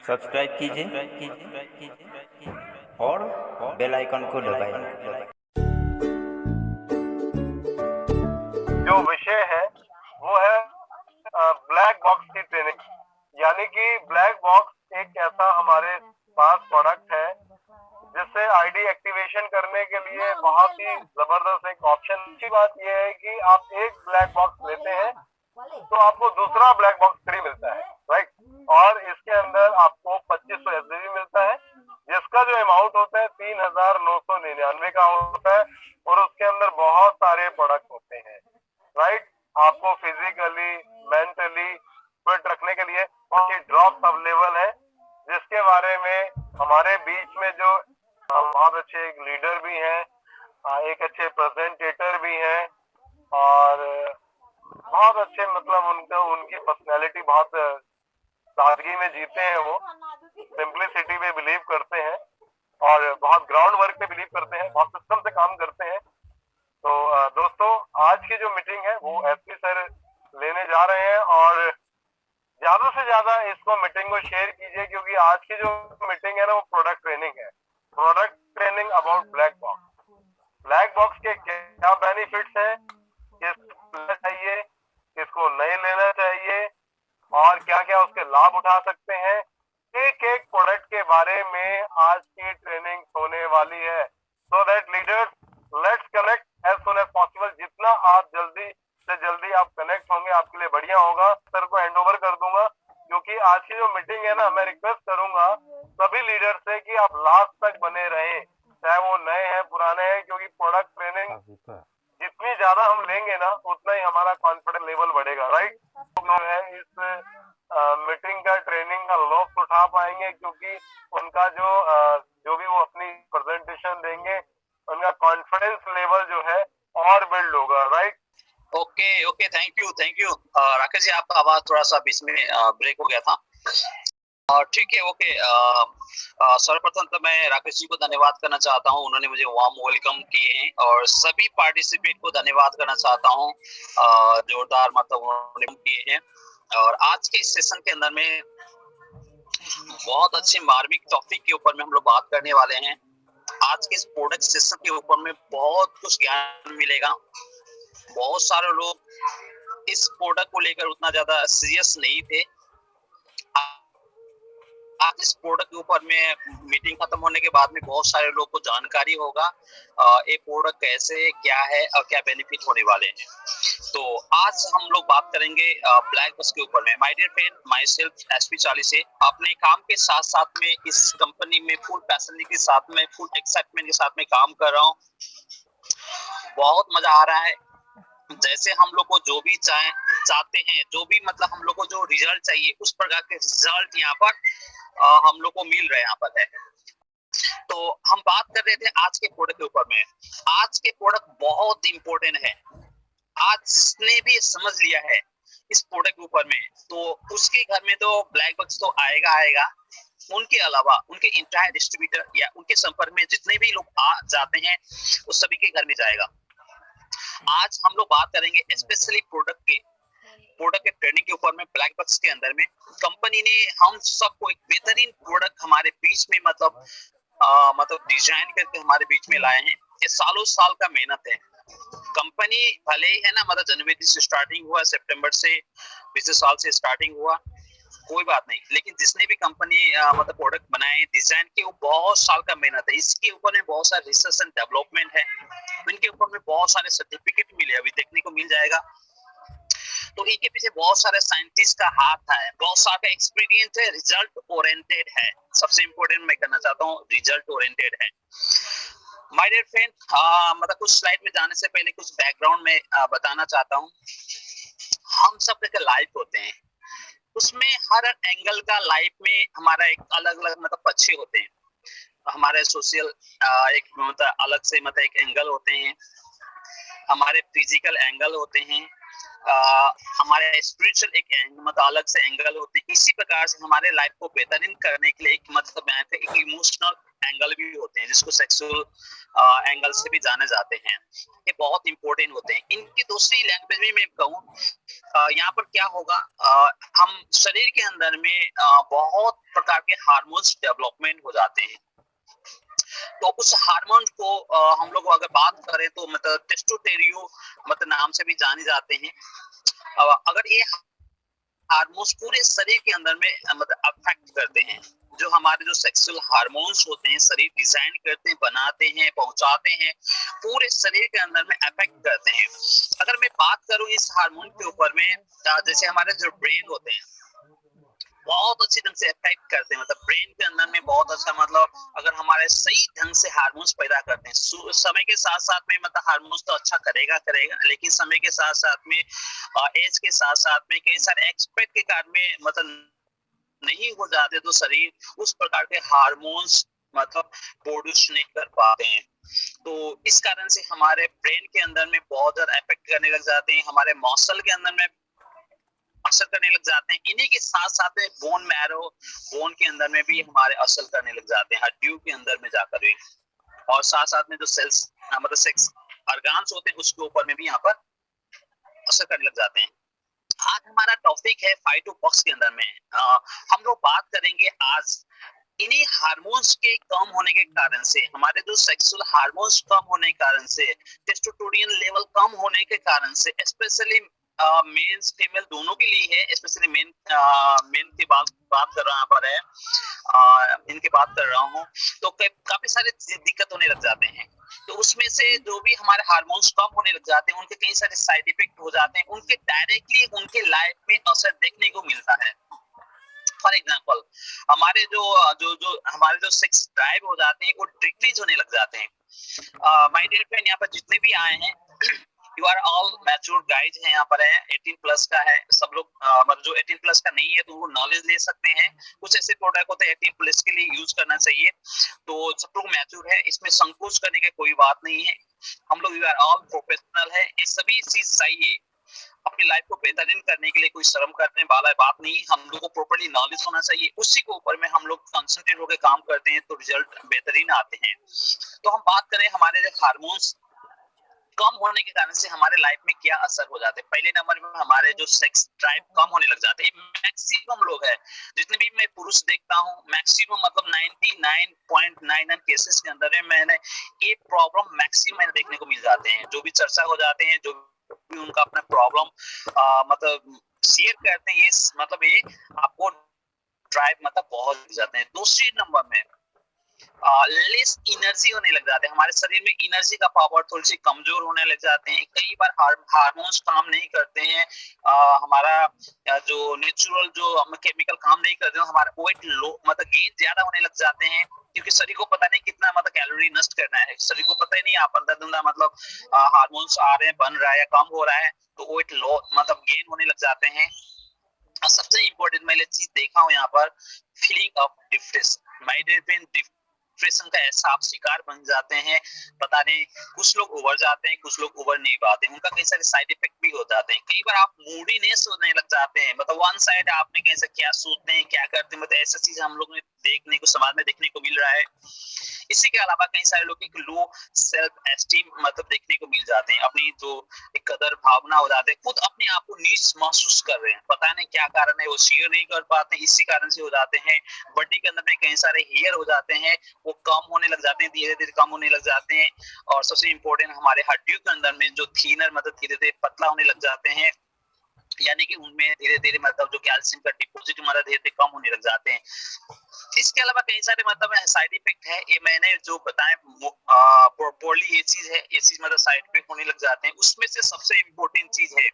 Subscribe कीजिए और bell icon को दबाइए। जो विषय है वो है ब्लैक बॉक्स की ट्रेनिंग, यानी कि ब्लैक बॉक्स एक ऐसा हमारे पास प्रोडक्ट है जिससे आईडी एक्टिवेशन करने के लिए बहुत ही जबरदस्त एक ऑप्शन। अच्छी बात यह है कि आप एक ब्लैक बॉक्स लेते हैं तो आपको दूसरा ब्लैक बॉक्स फ्री मिलता है, राइट। और इसके अंदर आपको 2500 एसजीबी मिलता है, जिसका जो अमाउंट होता है 3999 का होता है, और उसके अंदर बहुत सारे प्रोडक्ट होते हैं, राइट। आपको फिजिकली मेंटली फिट रखने के लिए बहुत ही ड्रॉप्स अवेलेबल है, जिसके बारे में हमारे बीच में जो बहुत अच्छे एक लीडर भी हैं, एक अच्छे प्रेजेंटेटर भी हैं, और बहुत अच्छे मतलब उनकी पर्सनैलिटी बहुत सादगी में जीते हैं, वो सिंपलिसिटी पे बिलीव करते हैं और बहुत ग्राउंड वर्क पे बिलीव करते हैं, बहुत सिस्टम से काम करते हैं। तो दोस्तों, आज की जो मीटिंग है वो एसपी सर लेने जा रहे हैं, और ज्यादा से ज्यादा इसको मीटिंग को शेयर कीजिए, क्योंकि आज की जो मीटिंग है ना वो प्रोडक्ट ट्रेनिंग है, product training about black box. Black box के क्या बेनिफिट्स हैं, किसको लेना चाहिए, किसको नहीं लेना चाहिए, और क्या क्या उसके लाभ उठा सकते हैं, एक एक प्रोडक्ट के बारे में आज की ट्रेनिंग होने वाली है। So that leaders, let's connect as soon as possible. जितना आप जल्दी से जल्दी आप कनेक्ट होंगे आपके लिए बढ़िया होगा। सर को हैंड ओवर कर दूंगा, क्योंकि आज की जो मीटिंग है ना, मैं रिक्वेस्ट करूंगा सभी लीडर से कि आप लास्ट तक बने रहें, चाहे वो नए हैं पुराने हैं, क्योंकि प्रोडक्ट ट्रेनिंग जितनी ज्यादा हम लेंगे ना उतना ही हमारा कॉन्फिडेंस लेवल बढ़ेगा, राइट। लोग है इस मीटिंग का ट्रेनिंग का लुत्फ उठा पाएंगे, क्योंकि उनका जो भी वो अपनी प्रेजेंटेशन देंगे, उनका कॉन्फिडेंस लेवल जो है और बिल्ड होगा, right. Okay, thank you Rakesh ji, आपका आवाज थोड़ा सा बीच में ब्रेक हो गया था। ठीक है, ओके। सर्वप्रथम तो मैं राकेश जी को धन्यवाद करना चाहता हूं, उन्होंने मुझे वार्म वेलकम किए हैं, और सभी पार्टिसिपेंट को धन्यवाद करना चाहता हूं, जोरदार मतलब उन्होंने किए हैं। और आज के इस सेशन के अंदर में बहुत अच्छे मार्मिक टॉपिक के ऊपर में हम लोग बात करने वाले हैं। आज के इस प्रोडक्ट सेशन के ऊपर में बहुत कुछ ज्ञान मिलेगा। बहुत सारे लोग इस प्रोडक्ट को लेकर उतना ज्यादा सीरियस नहीं थे। आज इस प्रोडक्ट के ऊपर में मीटिंग खत्म होने के बाद में बहुत सारे लोग को जानकारी होगा ये प्रोडक्ट कैसे, क्या है और क्या बेनिफिट होने वाले हैं। तो आज हम लोग बात करेंगे ब्लैक बॉक्स के ऊपर में। My dear friend, myself SP 40 से अपने काम के साथ साथ में इस कंपनी में फुल पैशन के साथ में, फुल एक्साइटमेंट के साथ में काम कर रहा हूँ। बहुत मजा आ रहा है। जैसे हम लोग को जो भी चाहते हैं, जो भी मतलब हम लोग को जो रिजल्ट चाहिए, उस प्रकार के रिजल्ट यहाँ पर हम लोग को मिल रहे हैं यहाँ पर है। तो हम बात कर रहे थे आज के प्रोडक्ट के ऊपर में। आज के प्रोडक्ट बहुत इंपॉर्टेंट है। आज जिसने भी समझ लिया है इस प्रोडक्ट के ऊपर में, तो उसके घर में तो ब्लैक बॉक्स तो आएगा। उनके अलावा उनके इंटायर डिस्ट्रीब्यूटर या उनके संपर्क में जितने भी लोग आ जाते हैं, उस सभी के घर में जाएगा। आज हम लोग बात करेंगे स्पेशली प्रोडक्ट के ट्रेनिंग के ऊपर में। ब्लैक बॉक्स के अंदर में कंपनी ने हम सबको एक बेहतरीन प्रोडक्ट हमारे बीच में मतलब डिजाइन करके हमारे बीच में लाए हैं। ये सालों साल का मेहनत है। कंपनी भले ही है ना, मतलब जनवरी से स्टार्टिंग हुआ, सितंबर से पिछले साल से स्टार्टिंग हुआ, कोई बात नहीं, लेकिन जिसने भी कंपनी मतलब प्रोडक्ट बनाए डिजाइन के, वो बहुत साल का मेहनत है। इसके ऊपर में बहुत सारा रिसर्च एंड डेवलपमेंट है। इनके ऊपर में बहुत सारे सर्टिफिकेट मिले, अभी देखने को मिल जाएगा। तो इनके पीछे बहुत सारे साइंटिस्ट का हाथ है, बहुत सारा एक्सपीरियंस है, रिजल्ट ओरिएंटेड है। सबसे इंपॉर्टेंट मैं करना चाहता हूँ, रिजल्ट ओरिएंटेड है। माय डियर फ्रेंड, मतलब कुछ स्लाइड में जाने से पहले कुछ बैकग्राउंड में बताना चाहता हूँ। हम सब एक लाइफ होते हैं, उसमें हर एंगल का लाइफ में हमारा एक अलग अलग मतलब पक्षी होते हैं। हमारे सोशल एक मतलब अलग से मतलब एक एंगल होते हैं, हमारे फिजिकल एंगल होते हैं, हमारे स्पिरिचुअल एक मतलब अलग से एंगल होते हैं। इसी प्रकार से हमारे लाइफ को बेहतरीन करने के लिए एक मतलब एक इमोशनल एंगल भी होते हैं, जिसको सेक्सुअल एंगल से भी जाने जाते हैं। ये बहुत इंपॉर्टेंट होते हैं। इनकी दूसरी लैंग्वेज में मैं कहूँ, यहाँ पर क्या होगा, हम शरीर के अंदर में बहुत प्रकार के हार्मोन्स डेवलपमेंट हो जाते हैं। तो उस हार्मोन को हम लोग अगर बात करें तो मतलब टेस्टोस्टेरोन मतलब नाम से भी जाने जाते हैं। अगर ये हार्मोन्स पूरे शरीर के अंदर में मतलब अफेक्ट करते हैं, जो हमारे जो सेक्सुअल हार्मोन्स होते हैं, शरीर डिजाइन करते हैं, बनाते हैं, पहुंचाते हैं, पूरे शरीर के अंदर में अफेक्ट करते हैं। अगर मैं बात करूं इस हार्मोन के ऊपर में, जैसे हमारे जो ब्रेन होते हैं बहुत अच्छी ढंग से अफेक्ट करते हैं, मतलब ब्रेन के अंदर में बहुत अच्छा, मतलब अगर हमारे सही ढंग से हार्मोन्स पैदा करते हैं, समय के साथ साथ में मतलब हार्मोन्स तो अच्छा करेगा, लेकिन समय के साथ साथ में एज के साथ साथ में कई सारे एक्सपेक्ट के कारण में मतलब नहीं हो जाते, तो शरीर उस प्रकार के हार्मोन्स मतलब प्रोड्यूस नहीं कर पाते हैं। तो इस कारण से हमारे ब्रेन के अंदर में बहुत ज्यादा इफेक्ट करने लग जाते हैं, हमारे मसल के अंदर में असर करने लग जाते हैं। इन्हीं के साथ साथ में बोन मैरो, बोन के अंदर में भी हमारे असर करने लग जाते हैं, हड्डियों के अंदर में जाकर भी, और साथ साथ में जो सेल्स मतलब सेक्स ऑर्गन्स होते हैं उसके ऊपर में भी यहाँ पर असर करने लग जाते हैं। आज हमारा टॉपिक है फाइटोबॉक्स के अंदर में हम लोग बात करेंगे आज इन्हीं हार्मोन्स के कम होने के कारण से, हमारे जो सेक्सुअल हार्मोन्स कम होने के कारण से, टेस्टोस्टेरोन लेवल कम होने के कारण से, स्पेशली मेंस फीमेल दोनों के लिए है, स्पेशली मेन की बात कर रहा पर है, इनकी बात कर रहा हूँ, तो काफी सारे दिक्कत होने लग जाते हैं। तो उसमें से जो भी हमारे हार्मोन्स कम होने लग जाते हैं उनके कई सारे साइड इफेक्ट हो जाते हैं, उनके डायरेक्टली उनके लाइफ में असर देखने को मिलता है। फॉर एग्जाम्पल हमारे जो जो जो हमारे जो सेक्स ड्राइव हो जाते हैं वो डिक्रीज होने लग जाते हैं। माय डियर फ्रेंड, यहाँ पर जितने भी आए हैं you are all mature guys हैं, यहाँ पर है 18 प्लस का है सब लोग, मतलब जो 18 प्लस का नहीं है तो वो नॉलेज ले सकते हैं। कुछ ऐसे प्रोडक्ट होते हैं 18 प्लस के लिए यूज करना चाहिए, तो सब लोग मैच्योर है, इसमें संकोच करने की कोई बात नहीं है। हम लोग यू आर ऑल प्रोफेशनल है, ये सभी चीज चाहिए अपनी लाइफ को बेहतरीन करने के लिए, कोई शर्म करने वाला बात नहीं। हम लोग को प्रॉपर्ली नॉलेज होना चाहिए, उसी के ऊपर में हम लोग कंसंट्रेट होकर काम करते हैं तो रिजल्ट बेहतरीन आते हैं। तो हम बात करें हमारे जो हार्मोन्स कम होने के कारण से हमारे लाइफ में क्या असर हो जाते हैं। पहले नंबर में हमारे जो सेक्स ड्राइव कम होने लग जाते हैं। मैक्सिमम लोग हैं, जितने भी मैं पुरुष देखता हूँ, मैक्सिमम मतलब 99.99 केसेस के अंदर में मैंने ये प्रॉब्लम मैक्सिमम देखने को मिल जाते हैं। जो भी चर्चा हो जाते हैं, जो भी उनका अपना प्रॉब्लम मतलब शेयर करते हैं, ये मतलब ये आपको ड्राइव मतलब बहुत जाते हैं। दूसरी नंबर में लेस एनर्जी होने लग जाते हैं, हमारे शरीर में एनर्जी का पावर थोड़ी सी कमजोर होने लग जाते हैं। कई बार हार्मोन्स काम नहीं करते हैं, हमारा जो नेचुरल जो केमिकल काम नहीं करते हैं, हमारा वेट लो मतलब गेन ज्यादा होने लग जाते हैं, क्योंकि शरीर को पता नहीं कितना मतलब कैलोरी नष्ट करना है, शरीर को पता ही नहीं आप अंदर धुंधा मतलब हार्मोन्स आ रहे हैं, बन रहा है या कम हो रहा है, तो वेट लो मतलब गेन होने लग जाते हैं। सबसे इम्पोर्टेंट मैंने चीज देखा हूँ यहाँ पर, feeling of depression. My dear friend, depression का ऐसा आप शिकार बन जाते हैं, पता नहीं कुछ लोग उबर जाते हैं, कुछ लोग उबर नहीं पाते, उनका कई सारे साइड इफेक्ट भी हो जाते हैं। कई बार आप मूडीनेस होने लग जाते हैं, मतलब वन साइड आपने कैसे क्या सोचते हैं क्या करते हैं, मतलब ऐसा चीज हम लोग ने देखने को समाज में देखने को मिल रहा है। इसी के अलावा कई सारे लोग की लो सेल्फ एस्टीम मतलब देखने को मिल जाते हैं, अपनी जो एक कदर भावना हो जाते हैं, खुद अपने आप को नीच महसूस कर रहे हैं, पता नहीं क्या कारण है, वो शेयर नहीं कर पाते, इसी कारण से हो जाते हैं। बॉडी के अंदर में कई सारे हेयर हो जाते हैं, वो कम होने लग जाते हैं, धीरे धीरे कम होने लग जाते हैं। और सबसे इम्पोर्टेंट हमारे हड्डियों के अंदर में जो थीनर मतलब धीरे धीरे पतला होने लग जाते हैं, यानी कि उनमें धीरे धीरे मतलब जो कैल्शियम का डिपॉजिट मतलब धीरे धीरे कम होने लग जाते हैं। इसके अलावा कई सारे मतलब साइड इफेक्ट है, ये मैंने जो बताए प्रोपोरली ये चीज मतलब साइड इफेक्ट होने लग जाते हैं। उसमें से सबसे इम्पोर्टेंट चीज है,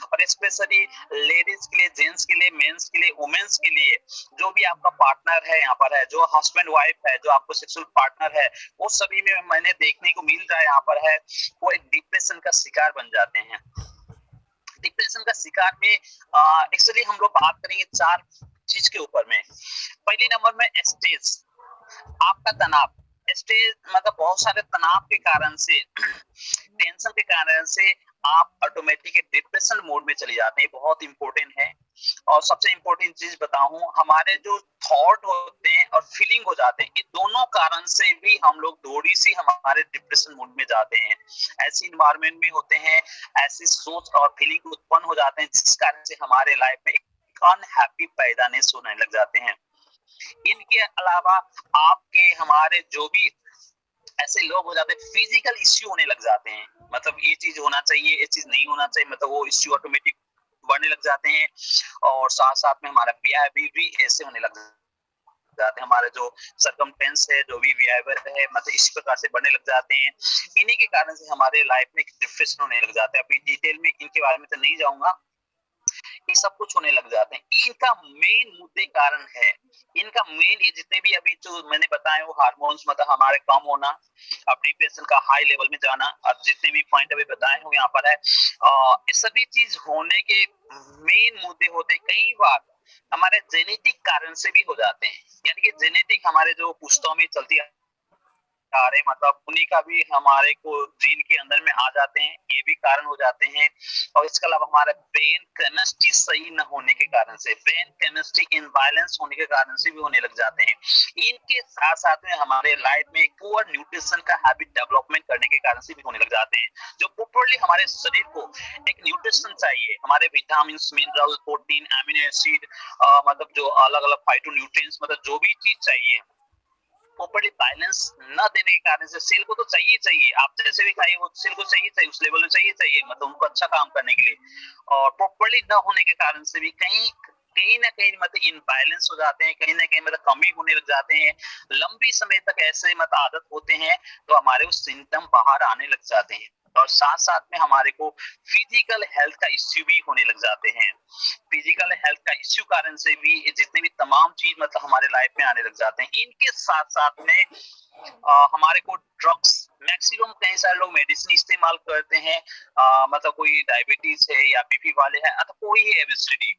और स्पेशली लेडीज के लिए, जेंट्स के लिए, मेंस के लिए, वुमेन्स के लिए, जो भी आपका पार्टनर है यहाँ पर है, जो हस्बैंड वाइफ है, जो आपको सेक्सुअल पार्टनर है, वो सभी में मैंने देखने को मिल रहा है यहाँ पर है, वो एक डिप्रेशन का शिकार बन जाते हैं। डिप्रेशन का शिकार में एक्चुअली हम लोग बात करेंगे 4 चीज के ऊपर में। पहले नंबर में स्ट्रेस, आपका तनाव। स्ट्रेस मतलब बहुत सारे तनाव के कारण से, टेंशन के कारण से आप ऑटोमेटिक डिप्रेशन मोड में चले जाते हैं, बहुत इंपॉर्टेंट है। और सबसे इंपॉर्टेंट चीज बताऊं, हमारे जो थॉट होते हैं और फीलिंग हो जाते हैं। ये दोनों कारण से भी हम लोग थोड़ी सी हमारे डिप्रेशन मूड में जाते हैं। ऐसी इन्वायरमेंट में होते हैं, ऐसी सोच और फीलिंग उत्पन्न हो जाते हैं जिस कारण से हमारे लाइफ में एक अनहैप्पी पैदानेस होने लग जाते हैं। इनके अलावा आपके हमारे जो भी ऐसे लोग हो जाते हैं, फिजिकल इश्यू होने लग जाते हैं। मतलब ये चीज होना चाहिए, ये चीज नहीं होना चाहिए, मतलब वो इश्यू ऑटोमेटिक बढ़ने लग जाते हैं। और साथ साथ में हमारा बिहेवियर भी ऐसे होने लग जाते हैं। हमारे जो सरकमटेंस है, जो भी बिहेवियर है, मतलब इस प्रकार से बढ़ने लग जाते हैं। इन्हीं के कारण से हमारे लाइफ में डिप्रेशन होने लग जाता है। अभी डिटेल में इनके बारे में तो नहीं जाऊंगा, ये सब कुछ होने लग जाते हैं। इनका मेन मुद्दे कारण है, इनका मेन ये जितने भी अभी जो मैंने बताए वो हार्मोन्स मतलब हमारे कम होना, अब डिप्रेशन का हाई लेवल में जाना, और जितने भी पॉइंट अभी बताए हो यहाँ पर है, ये सभी चीज होने के मेन मुद्दे होते हैं। कई बार हमारे जेनेटिक कारण से भी हो जाते हैं, यानी कि जेनेटिक हमारे जो पुश्तों में चलती आ रहे, मतलब उन्हीं का भी हमारे को जीन के अंदर में आ जाते हैं, ये भी कारण हो जाते हैं। और इसके अलावा हमारा ब्रेन केमिस्ट्री सही न होने के कारण से, ब्रेन केमिस्ट्री इनबैलेंस होने के कारण से भी होने लग जाते हैं। इनके साथ साथ में हमारे लाइफ में पुअर न्यूट्रिशन का हैबिट डेवलपमेंट करने के कारण से भी होने लग जाते हैं। जो प्रॉपर्ली हमारे शरीर को एक न्यूट्रिशन चाहिए, हमारे vitamin, mineral, protein, amino acid, मतलब जो अलग अलग फाइटो न्यूट्रिएंट्स, मतलब जो भी चीज चाहिए प्रॉपर्ली बैलेंस न देने के कारण से, सेल को तो चाहिए, आप जैसे भी खाइए वो सेल को चाहिए, उस लेवल में चाहिए, मतलब उनको अच्छा काम करने के लिए। और प्रॉपर्ली न होने के कारण से भी कहीं ना कहीं मतलब इनबैलेंस हो जाते हैं, कहीं ना कहीं मतलब कमी होने लग जाते हैं। लंबी समय तक ऐसे मतलब आदत होते हैं तो हमारे वो सिम्टम बाहर आने लग जाते हैं। और साथ साथ में हमारे को फिजिकल हेल्थ का इश्यू भी होने लग जाते हैं। फिजिकल हेल्थ का इश्यू कारण से भी जितने भी तमाम चीज मतलब हमारे लाइफ में आने लग जाते हैं। इनके साथ साथ में हमारे को ड्रग्स, मैक्सिमम कई सारे लोग मेडिसिन इस्तेमाल करते हैं, मतलब कोई डायबिटीज है या बीपी वाले हैं अथवा कोई है एबीसीडी,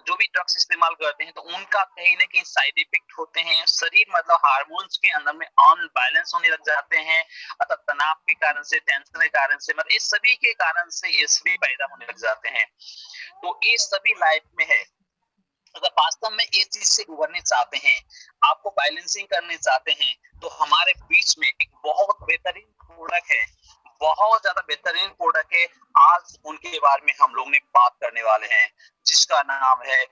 जो भी ड्रग्स इस्तेमाल करते हैं तो उनका कहीं ना कहीं साइड इफेक्ट होते हैं। शरीर मतलब हार्मोन्स के अंदर में अनबैलेंस होने लग जाते हैं, अतः तनाव के कारण से, टेंशन के कारण से, मतलब इस सभी के कारण से ये सभी पैदा होने लग जाते हैं। तो ये सभी लाइफ में है। अगर वास्तव में ये चीज से उभरने चाहते हैं, आपको बैलेंसिंग करने चाहते हैं, तो हमारे बीच में एक बहुत बेहतरीन प्रोडक्ट है, बहुत ज्यादा बेहतरीन प्रोडक्ट है। आज उनके बारे में हम लोग ने बात करने वाले हैं, जिसका नाम है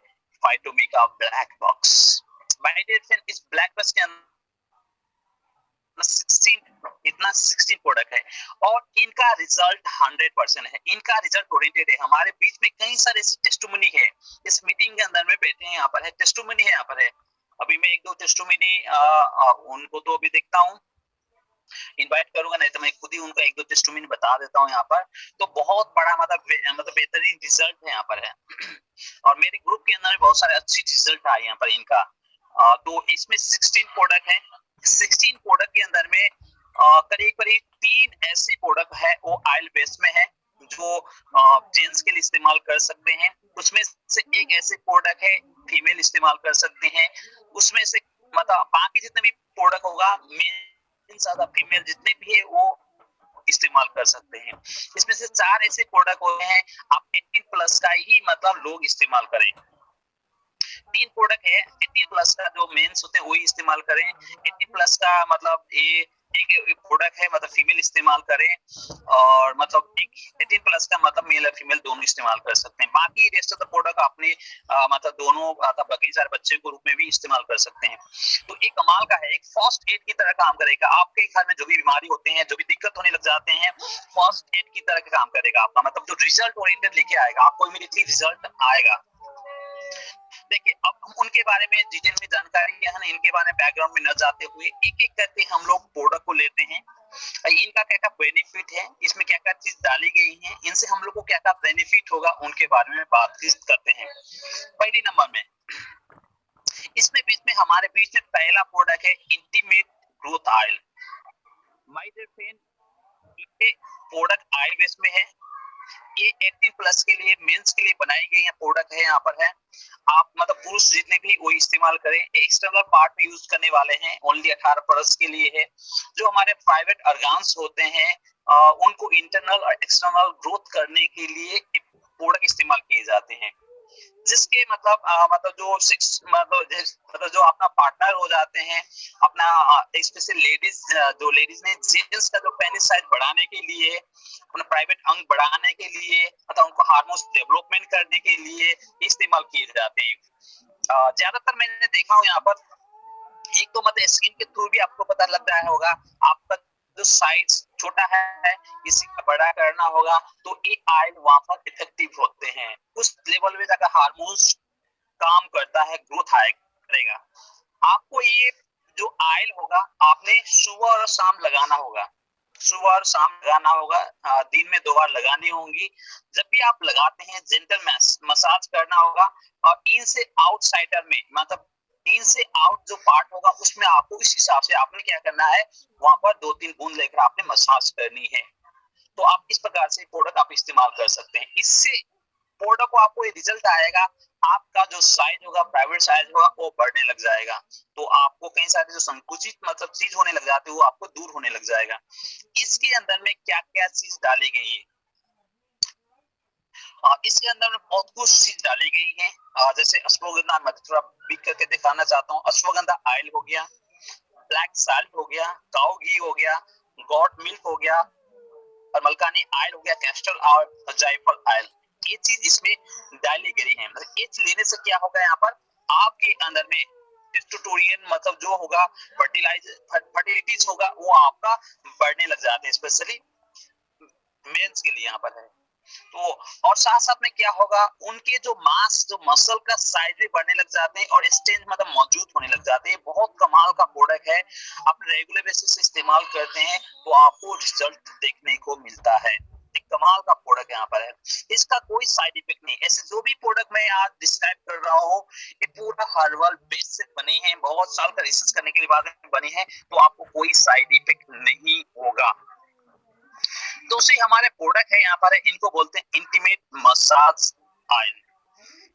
फाइटोमिका ब्लैक बॉक्स। बाय डिफिनेशन इस ब्लैक बॉक्स के अंदर 16 प्रोडक्ट है और इनका रिजल्ट 100% है। इनका रिजल्ट ओरिएंटेड है। हमारे बीच में कई सारे ऐसे टेस्टिमोनी है, इस मीटिंग के अंदर में बैठे हैं, यहाँ पर है टेस्टिमोनी है, यहाँ पर है। अभी मैं एक दो टेस्टिमोनी उनको तो अभी देखता हूँ, इनवाइट करूंगा, नहीं तो मैं खुद ही उनका एक दो टेस्टिमोनी बता देता हूँ यहाँ पर। तो बहुत बड़ा मतलब बेहतरीन रिजल्ट है यहाँ पर है। और मेरे ग्रुप के अंदर में बहुत सारे अच्छी रिजल्ट आए यहाँ पर इनका। तो इसमें 16 प्रोडक्ट है। 16 प्रोडक्ट के अंदर में करीब करीब 3 ऐसे प्रोडक्ट है वो ऑयल बेस में है, जो जेंट्स के लिए इस्तेमाल कर सकते हैं। उसमें से एक ऐसे प्रोडक्ट है फीमेल इस्तेमाल कर सकते हैं। उसमें से मतलब बाकी जितने भी प्रोडक्ट होगा, मेल ज्यादा फीमेल जितने भी है वो इस्तेमाल कर सकते हैं। इसमें से 4 ऐसे प्रोडक्ट होते हैं आप 18 प्लस का ही मतलब लोग इस्तेमाल करें। 3 प्रोडक्ट है 18 प्लस का, जो मेंस होते हैं वही इस्तेमाल करें। 18 प्लस का मतलब ये एक प्रोडक्ट है मतलब फीमेल इस्तेमाल करें, और मतलब 18 प्लस का मतलब मेल और फीमेल दोनों इस्तेमाल कर सकते हैं। बाकी रेस्ट ऑफ द प्रोडक्ट अपने मतलब दोनों कई सारे बच्चे के रूप में भी इस्तेमाल कर सकते हैं। तो एक कमाल का है, एक फर्स्ट एड की तरह काम करेगा। आपके घर में जो भी बीमारी होते हैं, जो भी दिक्कत होने लग जाते हैं, फर्स्ट एड की तरह का काम करेगा आपका, मतलब जो रिजल्ट ओरिएंटेड लेके आएगा, आपको इमीडिएटली रिजल्ट आएगा। देखिए अब हम उनके बारे में डिटेल में जानकारी है ना, इनके बारे में बैकग्राउंड में न जाते हुए एक एक करके हम लोग प्रोडक्ट को लेते हैं। इनका क्या क्या बेनिफिट है, इसमें क्या क्या चीज डाली गई है, इनसे हम लोग को क्या क्या बेनिफिट होगा, उनके बारे में बातचीत करते हैं। पहले नंबर में इसमें बीच में हमारे बीच में पहला प्रोडक्ट है intimate growth oil. My dear friend, ये प्रोडक्ट ऑयल बेस में है। ये 18 प्लस के लिए, मेंस के लिए बनाई गई है प्रोडक्ट है, यहाँ पर है। आप मतलब पुरुष जितने भी वो इस्तेमाल करें। एक्सटर्नल पार्ट में यूज करने वाले हैं, ओनली 18 प्लस के लिए है। जो हमारे प्राइवेट ऑर्गन्स होते हैं उनको इंटरनल और एक्सटर्नल ग्रोथ करने के लिए प्रोडक्ट इस्तेमाल किए जाते हैं, जिसके मतलब जो जो अपना पार्टनर हो जाते हैं अपना स्पेशल लेडीज, जो लेडीज ने जेंट्स का जो पेनिस साइज बढ़ाने के लिए, अपना प्राइवेट अंग बढ़ाने के लिए, मतलब उनको हार्मोन्स डेवलपमेंट करने के लिए इस्तेमाल किए जाते हैं। ज्यादातर मैंने देखा हूँ यहाँ पर, एक तो मतलब स्किन के थ्रू भी आपको पता लग रहा होगा, आपका जो साइज छोटा है किसी का बड़ा करना होगा तो ये ऑयल वहां पर इफेक्टिव होते हैं। उस लेवल में जाकर हार्मोन्स काम करता है, ग्रोथ आए करेगा। आपको ये जो ऑयल होगा आपने सुबह और शाम लगाना होगा, सुबह और शाम लगाना होगा, दिन में 2 बार लगानी होंगी। जब भी आप लगाते हैं जेंटल मसाज करना होगा, और इन से आउटसाइडर में मतलब इन से आउट जो पार्ट होगा उसमें आपको इस हिसाब से आपने क्या करना है, वहां पर 2-3 बूंद लेकर आपने मसाज करनी है। तो आप इस प्रकार से प्रोडक्ट आप इस्तेमाल कर सकते हैं। इससे प्रोडक्ट को आपको ये रिजल्ट आएगा, आपका जो साइज होगा, प्राइवेट साइज होगा, वो बढ़ने लग जाएगा। तो आपको कई सारे जो संकुचित मतलब चीज होने लग जाते हैं वो आपको दूर होने लग जाएगा। इसके अंदर में क्या क्या चीज डाली गई है, इसके अंदर में बहुत कुछ चीज डाली गई है। जैसे अश्वगंधा, मैं थोड़ा पिक करके दिखाना चाहता हूँ। अश्वगंधा ऑयल हो गया, ब्लैक साल्ट हो गया, काऊ घी हो गया, गॉट मिल्क हो गया, और मलकानी ऑयल हो गया, कैस्टर ऑयल और जायफल ऑयल, ये चीज इसमें डाली गई है। मतलब ये चीज लेने से क्या होगा, यहाँ पर आपके अंदर में टेस्टोस्टेरोन मतलब जो होगा, फर्टिलिटीज होगा, वो आपका बढ़ने लग जाते हैं, स्पेशली मेंस के लिए यहाँ पर है। तो और साथ साथ में क्या होगा, उनके जो मांस, जो मसल का साइज भी बढ़ने लग जाते हैं और स्ट्रेंथ मतलब मौजूद होने लग जाते हैं। बहुत कमाल का प्रोडक्ट है, आप रेगुलर बेसिस से इस्तेमाल करते हैं तो आपको रिजल्ट देखने को मिलता है। एक कमाल का प्रोडक्ट यहाँ पर है, इसका कोई साइड इफेक्ट नहीं। ऐसे जो भी प्रोडक्ट मैं आज डिस्क्राइब कर रहा हूँ ये पूरा हर्बल बेस से बने हैं, बहुत साल का रिसर्च करने के बाद बने हैं, तो आपको कोई साइड इफेक्ट नहीं होगा। दूसरी हमारे प्रोडक्ट है यहाँ पर है, इनको बोलते हैं इंटीमेट मसाज ऑयल,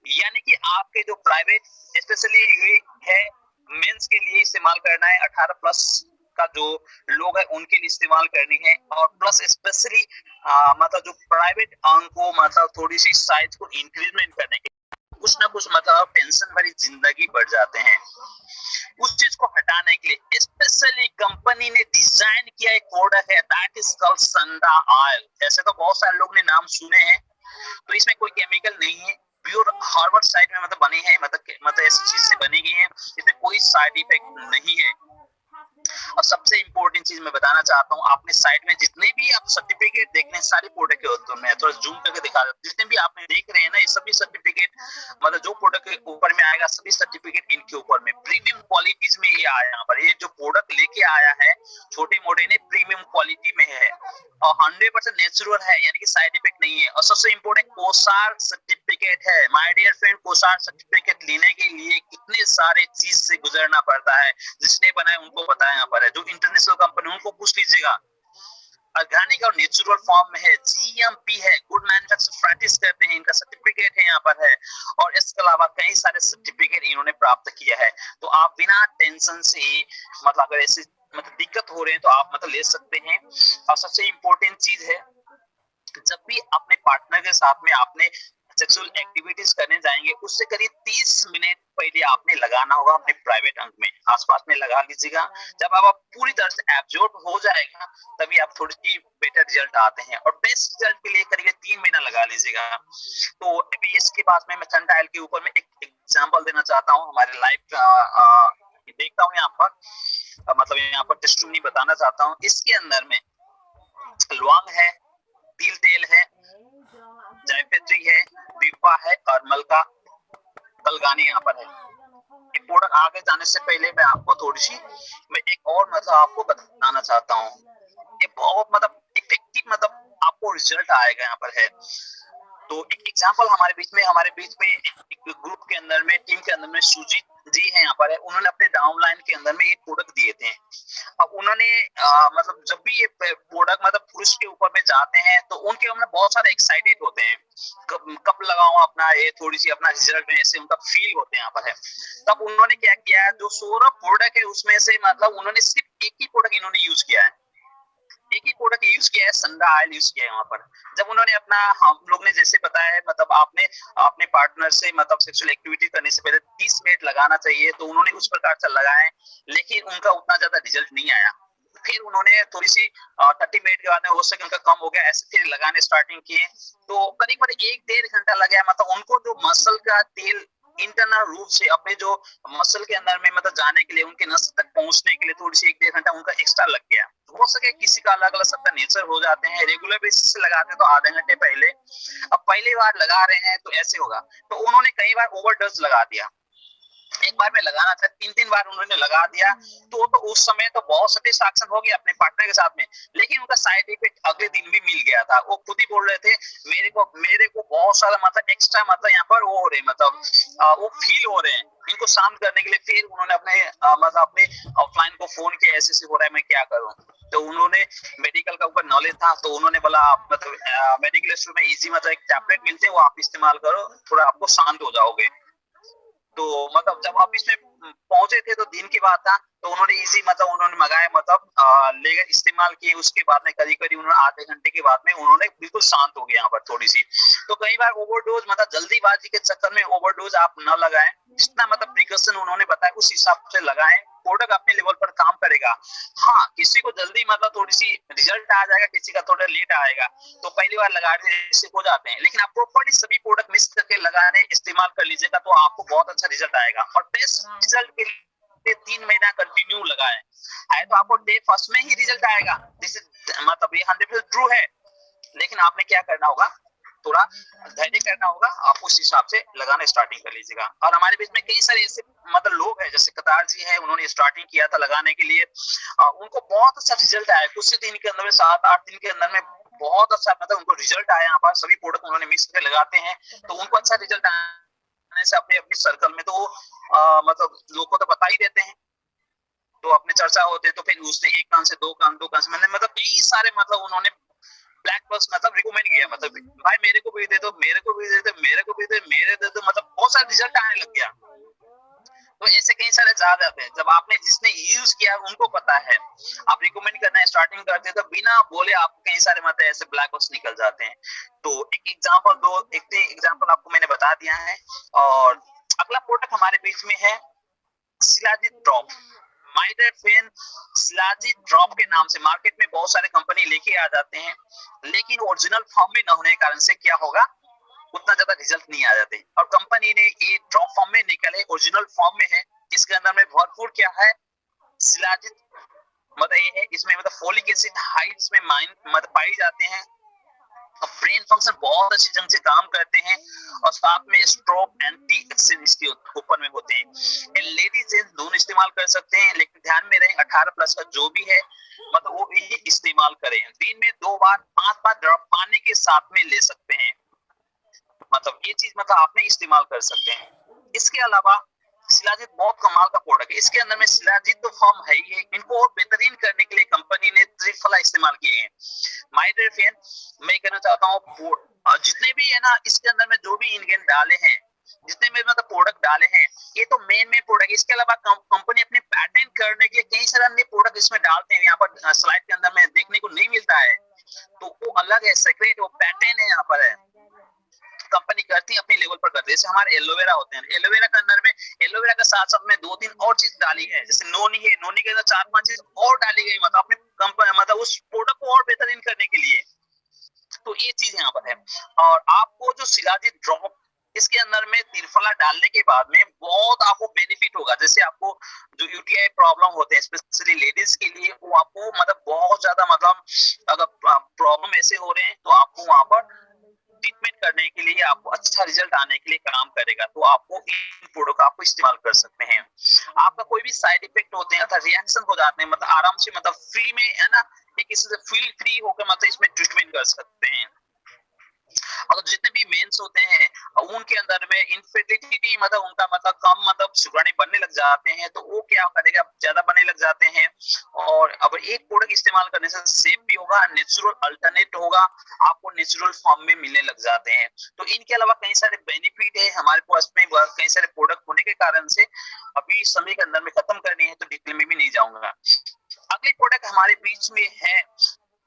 यानी कि आपके जो प्राइवेट स्पेशली है मेंस के लिए इस्तेमाल करना है, 18 प्लस का जो लोग है उनके लिए इस्तेमाल करनी है, और प्लस स्पेशली मतलब जो प्राइवेट अंग को मतलब थोड़ी सी साइज को इंक्रीजमेंट करने के कुछ ना कुछ मतलब टेंशन भरी जिंदगी बढ़ जाते हैं, उस चीज को हटाने के लिए स्पेशली कंपनी ने डिजाइन किया एक प्रोडक्ट है, that is called Sanda oil. ऐसे तो बहुत सारे लोग ने नाम सुने हैं, तो इसमें कोई केमिकल नहीं है, प्योर हार्वर्ड साइड में मतलब बने हैं, मतलब ऐसी चीज से बनी गई है, इसमें कोई साइड इफेक्ट नहीं है। और सबसे इंपॉर्टेंट चीज मैं बताना चाहता हूँ, आपने साइड में जितने भी आप सर्टिफिकेट देख रहे हैं सारे प्रोडक्ट के होते हैं, मैं थोड़ा जूम करके दिखा देता हूं, जितने भी आपने देख रहे हैं ना ये सभी सर्टिफिकेट मतलब जो प्रोडक्ट के ऊपर में आएगा सभी सर्टिफिकेट इनके ऊपर में प्रीमियम क्वालिटीज में ये आया। यहाँ पर ये जो प्रोडक्ट लेके आया है छोटे मोटे ने प्रीमियम क्वालिटी में है और 100% नेचुरल है, यानी कि साइड इफेक्ट नहीं है। और सबसे इंपॉर्टेंट कोसार सर्टिफिकेट है। माय डियर फ्रेंड, कोसार सर्टिफिकेट लेने के लिए कितने सारे चीज से गुजरना पड़ता है, जिसने बनाया उनको पता है। यहाँ पर है जो इंटरनेशनल कंपनी उनको पूछ लीजिएगा, ऑर्गेनिक और नेचुरल फॉर्म में है, जीएमपी है, गुड मैन्युफैक्चर प्रैक्टिस करते हैं, इनका सर्टिफिकेट है यहाँ पर है, और इसके अलावा कई सारे सर्टिफिकेट इन्होंने प्राप्त किया है। तो आप बिना टेंशन से मतलब अगर ऐसी मतलब दिक्कत हो रहे हैं तो आप मतलब ले सकते हैं। और सबसे इम्पोर्टेंट चीज है, जब भी अपने पार्टनर के साथ में आपने सेक्सुअल एक्टिविटीज करने जाएंगे उससे करीब 30 मिनट पहले आपने लगाना होगा अपने प्राइवेट अंग में, आसपास में लगा लीजिएगा। जब आप पूरी तरह से एब्जॉर्ब हो जाएगा तभी आप थोड़ी सी बेटर रिजल्ट आते हैं, और बेस्ट रिजल्ट के लिए करीब 3 महीना लगा लीजिएगा। तो अभी इसके बाद में मैं संडा ऑयल के ऊपर में एक एग्जांपल देना चाहता हूँ, हमारे लाइफ देखता हूँ यहाँ पर मतलब यहाँ पर टेस्टिमनी बताना चाहता हूँ। इसके अंदर में लौंग है, तिल तेल है, जायफत्री है, पीपा है और मलका कलगानी यहाँ पर है। ये प्रोडक्ट आगे जाने से पहले मैं आपको थोड़ी सी मैं एक और मतलब आपको बताना चाहता हूँ, ये बहुत मतलब इफेक्टिव मतलब आपको रिजल्ट आएगा यहाँ पर है। तो एक एग्जांपल हमारे बीच में एक ग्रुप के अंदर में टीम के अंदर में सुजीत जी है यहाँ पर है, उन्होंने अपने डाउनलाइन के अंदर में एक प्रोडक्ट दिए थे। अब उन्होंने मतलब जब भी ये प्रोडक्ट मतलब पुरुष के ऊपर में जाते हैं तो उनके अंदर बहुत सारे एक्साइटेड होते हैं, कब लगाऊं अपना ये थोड़ी सी अपना रिजल्ट में ऐसे उनका फील होते हैं यहाँ पर है। तब उन्होंने क्या किया, जो 16 प्रोडक्ट है उसमें से मतलब उन्होंने सिर्फ एक ही प्रोडक्ट इन्होंने यूज किया है, एक ही प्रोडक्ट यूज किया है, संडा ऑयल यूज किया है वहां पर। जब उन्होंने अपना, हम लोग ने जैसे बताया है, मतलब आपने अपने पार्टनर से मतलब सेक्सुअल एक्टिविटी करने से पहले 30 मिनट लगाना चाहिए, तो उन्होंने उस प्रकार से लगाए, लेकिन उनका उतना ज्यादा रिजल्ट नहीं आया। फिर उन्होंने थोड़ी सी 30 मिनट के बाद में हो सके उनका कम हो गया, ऐसे फिर लगाने स्टार्टिंग किए, तो करीब 1-1.5 घंटा लगा। मतलब उनको जो मसल का तेल इंटरनल रूप से अपने जो मसल के अंदर में मतलब जाने के लिए, उनके नस तक पहुंचने के लिए थोड़ी सी 1-1.5 घंटा उनका एक्स्ट्रा लग गया। हो सके किसी का अलग अलग सबका नेचर हो जाते हैं, रेगुलर बेसिस से लगाते हैं तो आधे घंटे पहले, अब पहली बार लगा रहे हैं तो ऐसे होगा। तो उन्होंने कई बार ओवरडोज लगा दिया, एक बार में लगाना था, 3-3 बार उन्होंने लगा दिया, तो उस समय तो बहुत सेटिस्फैक्शन हो गया अपने पार्टनर के साथ में, लेकिन उनका साइड इफेक्ट अगले दिन भी मिल गया था। वो खुद ही बोल रहे थे मेरे को बहुत सारा मतलब एक्स्ट्रा मतलब यहाँ पर वो हो रहे, मतलब वो फील हो रहे हैं। इनको शांत करने के लिए फिर उन्होंने अपने मतलब अपने ऑफलाइन को फोन किया, ऐसे हो रहा है, मैं क्या करूं। तो उन्होंने मेडिकल का ऊपर नॉलेज था, तो उन्होंने बोला आप मतलब मेडिकल स्टोर में इजी मतलब एक टैबलेट मिलते हैं, वो आप इस्तेमाल करो, थोड़ा आपको शांत हो जाओगे। तो मतलब जब आप इसमें पहुंचे थे तो दिन की बात था, तो उन्होंने इजी मतलब उन्होंने मंगाया, मतलब लेकर इस्तेमाल किए। उसके बाद में करीब उन्होंने आधे घंटे के बाद में उन्होंने बिल्कुल शांत हो गया यहाँ पर थोड़ी सी। तो कई बार ओवरडोज मतलब जल्दीबाजी के चक्कर में ओवरडोज आप न लगाएं, जितना मतलब प्रिकॉशन उन्होंने बताया उस हिसाब से लगाएं, प्रोडक्ट अपने लेवल पर काम करेगा। हाँ, किसी को जल्दी मतलब थोड़ी सी रिजल्ट आ जाएगा, किसी का थोड़ा लेट आएगा, तो पहली बार लगाने से हो जाते हैं, लेकिन आप प्रॉपर्ली सभी प्रोडक्ट मिक्स करके लगाने इस्तेमाल कर लीजिएगा तो आपको बहुत अच्छा रिजल्ट आएगा। और बेस्ट रिजल्ट के लिए 3 महीना कंटिन्यू लगाएं, है तो आपको डे फर्स्ट में ही रिजल्ट आएगा। दिस इज मतलब ये 100% ट्रू है, लेकिन आपने क्या करना होगा, थोड़ा धैर्य करना होगा, आप उस हिसाब से लगाना स्टार्टिंग कर लीजिएगा। और हमारे बीच में कई सारे ऐसे मतलब लोग हैं, जैसे कतार जी है, उन्होंने स्टार्टिंग किया था लगाने के लिए, उनको बहुत अच्छा रिजल्ट आया, कुछ दिन के अंदर में 7-8 दिन के अंदर में बहुत अच्छा मतलब उनको रिजल्ट आया। यहाँ पर सभी प्रोडक्ट उन्होंने मिक्स करके लगाते हैं, तो उनको अच्छा रिजल्ट आने से अपने अपने सर्कल में तो मतलब लोग को तो बता ही देते हैं, तो अपने चर्चा होते हैं, तो फिर उसने एक कान से दो कान मतलब कई सारे मतलब उन्होंने ब्लैक बस मतलब रिकमेंड किया, मतलब भाई मेरे को भी दे दो, मेरे को भी दे दो, मेरे को भी दे, मेरे दे दो, मतलब बहुत सारा रिजल्ट आने लग गया। तो ऐसे कई सारे जा जाते हैं, जब आपने जिसने यूज किया उनको पता है, आप रिकमेंड करना स्टार्टिंग करते हैं तो बिना बोले आपको कई सारे मतलब ऐसे ब्लैक बस निकल जाते हैं। तो एक एग्जांपल आपको मैंने बता दिया है। और अगला प्रोडक्ट हमारे बीच में है शिलाजीत ड्रॉप। माइडरफेन शिलाजीत ड्रॉप के नाम से मार्केट में बहुत सारे कंपनी लेके आ जाते हैं, लेकिन ओरिजिनल फॉर्म में न होने के कारण से क्या होगा, उतना ज्यादा रिजल्ट नहीं आ जाते। और कंपनी ने ये ड्रॉप फॉर्म में निकाले, ओरिजिनल फॉर्म में है, इसके अंदर में भरपूर क्या है, शिलाजीत मतलब ये है, इसमें मतलब फोलिक एसिड हाइट्स में माइन मतलब पाई जाते हैं, ब्रेन फंक्शन बहुत अच्छी ढंग से काम करते हैं, और साथ में स्ट्रोक एंटी ऑक्सीडेंट इसके ऊपर में होते हैं। लेडीज जेंट्स दोनों इस्तेमाल कर सकते हैं, लेकिन ध्यान में रहे 18 प्लस का जो भी है मतलब वो भी इस्तेमाल करें। दिन में 2 बार 5 ड्रॉप पानी के साथ में ले सकते हैं, मतलब ये चीज मतलब आपने इस्तेमाल कर सकते हैं। इसके अलावा शिलाजीत बहुत कमाल का प्रोडक्ट है, इसके अंदर में शिलाजीत तो फॉर्म है ही, इनको और बेहतरीन करने के लिए कंपनी ने त्रिफला इस्तेमाल किए हैं। माइडरफेन मैं कहना चाहता हूँ, जितने भी है ना इसके अंदर में जो भी इंग्रेडिएंट डाले हैं, जितने भी मतलब प्रोडक्ट डाले हैं, ये तो मेन प्रोडक्ट। इसके अलावा कंपनी अपने पैटेंट करने के लिए कई सारे अन्य प्रोडक्ट इसमें डालते हैं, यहाँ पर स्लाइड के अंदर में देखने को नहीं मिलता है, तो वो अलग है, सेक्रेट, वो पैटेंट है यहाँ पर है, कंपनी करती है अपने लेवल पर करती है। जैसे हमारे एलोवेरा होते हैं, एलोवेरा के अंदर में एलोवेरा के साथ साथ में 2-3 और चीज डाली है, जैसे नोनी है, नोनी के अंदर 4-5 चीज और डाली गई, मतलब अपने कंपनी मतलब उस प्रोडक्ट को और बेहतरीन करने के लिए। तो ये चीज यहाँ पर है। और आपको जो शिलाजीत ड्रॉप, इसके अंदर में त्रिफला डालने के बाद में बहुत आपको बेनिफिट होगा। जैसे आपको जो यूटीआई प्रॉब्लम होते हैं स्पेशली लेडीज के लिए, वो आपको मतलब बहुत ज्यादा मतलब अगर प्रॉब्लम ऐसे हो रहे हैं तो आपको वहां पर ट्रीटमेंट करने के लिए, आपको अच्छा रिजल्ट आने के लिए काम करेगा। तो आपको इन प्रोडक्ट आपको इस्तेमाल कर सकते हैं। आपका कोई भी साइड इफेक्ट होते हैं अथवा रिएक्शन हो जाते हैं, मतलब आराम से मतलब फ्री में है ना, एक किसी से फील फ्री होकर मतलब इसमें ट्रीटमेंट कर सकते हैं। और जितने भी मेंस होते हैं उनके अंदर में इनफर्टिलिटी मतलब उनका मतलब कम मतलब शुक्राणु बनने लग जाते हैं, तो वो क्या करेगा, ज्यादा बनने लग जाते हैं। और अब एक प्रोडक्ट इस्तेमाल करने से सेफ भी होगा, नेचुरल अल्टरनेट होगा, आपको नेचुरल फॉर्म में मिलने लग जाते हैं। तो इनके अलावा कई सारे बेनिफिट है हमारे पास में, कई सारे प्रोडक्ट होने के कारण से अभी समय के अंदर में खत्म करनी है तो डिटेल में भी नहीं जाऊंगा। अगली प्रोडक्ट हमारे बीच में है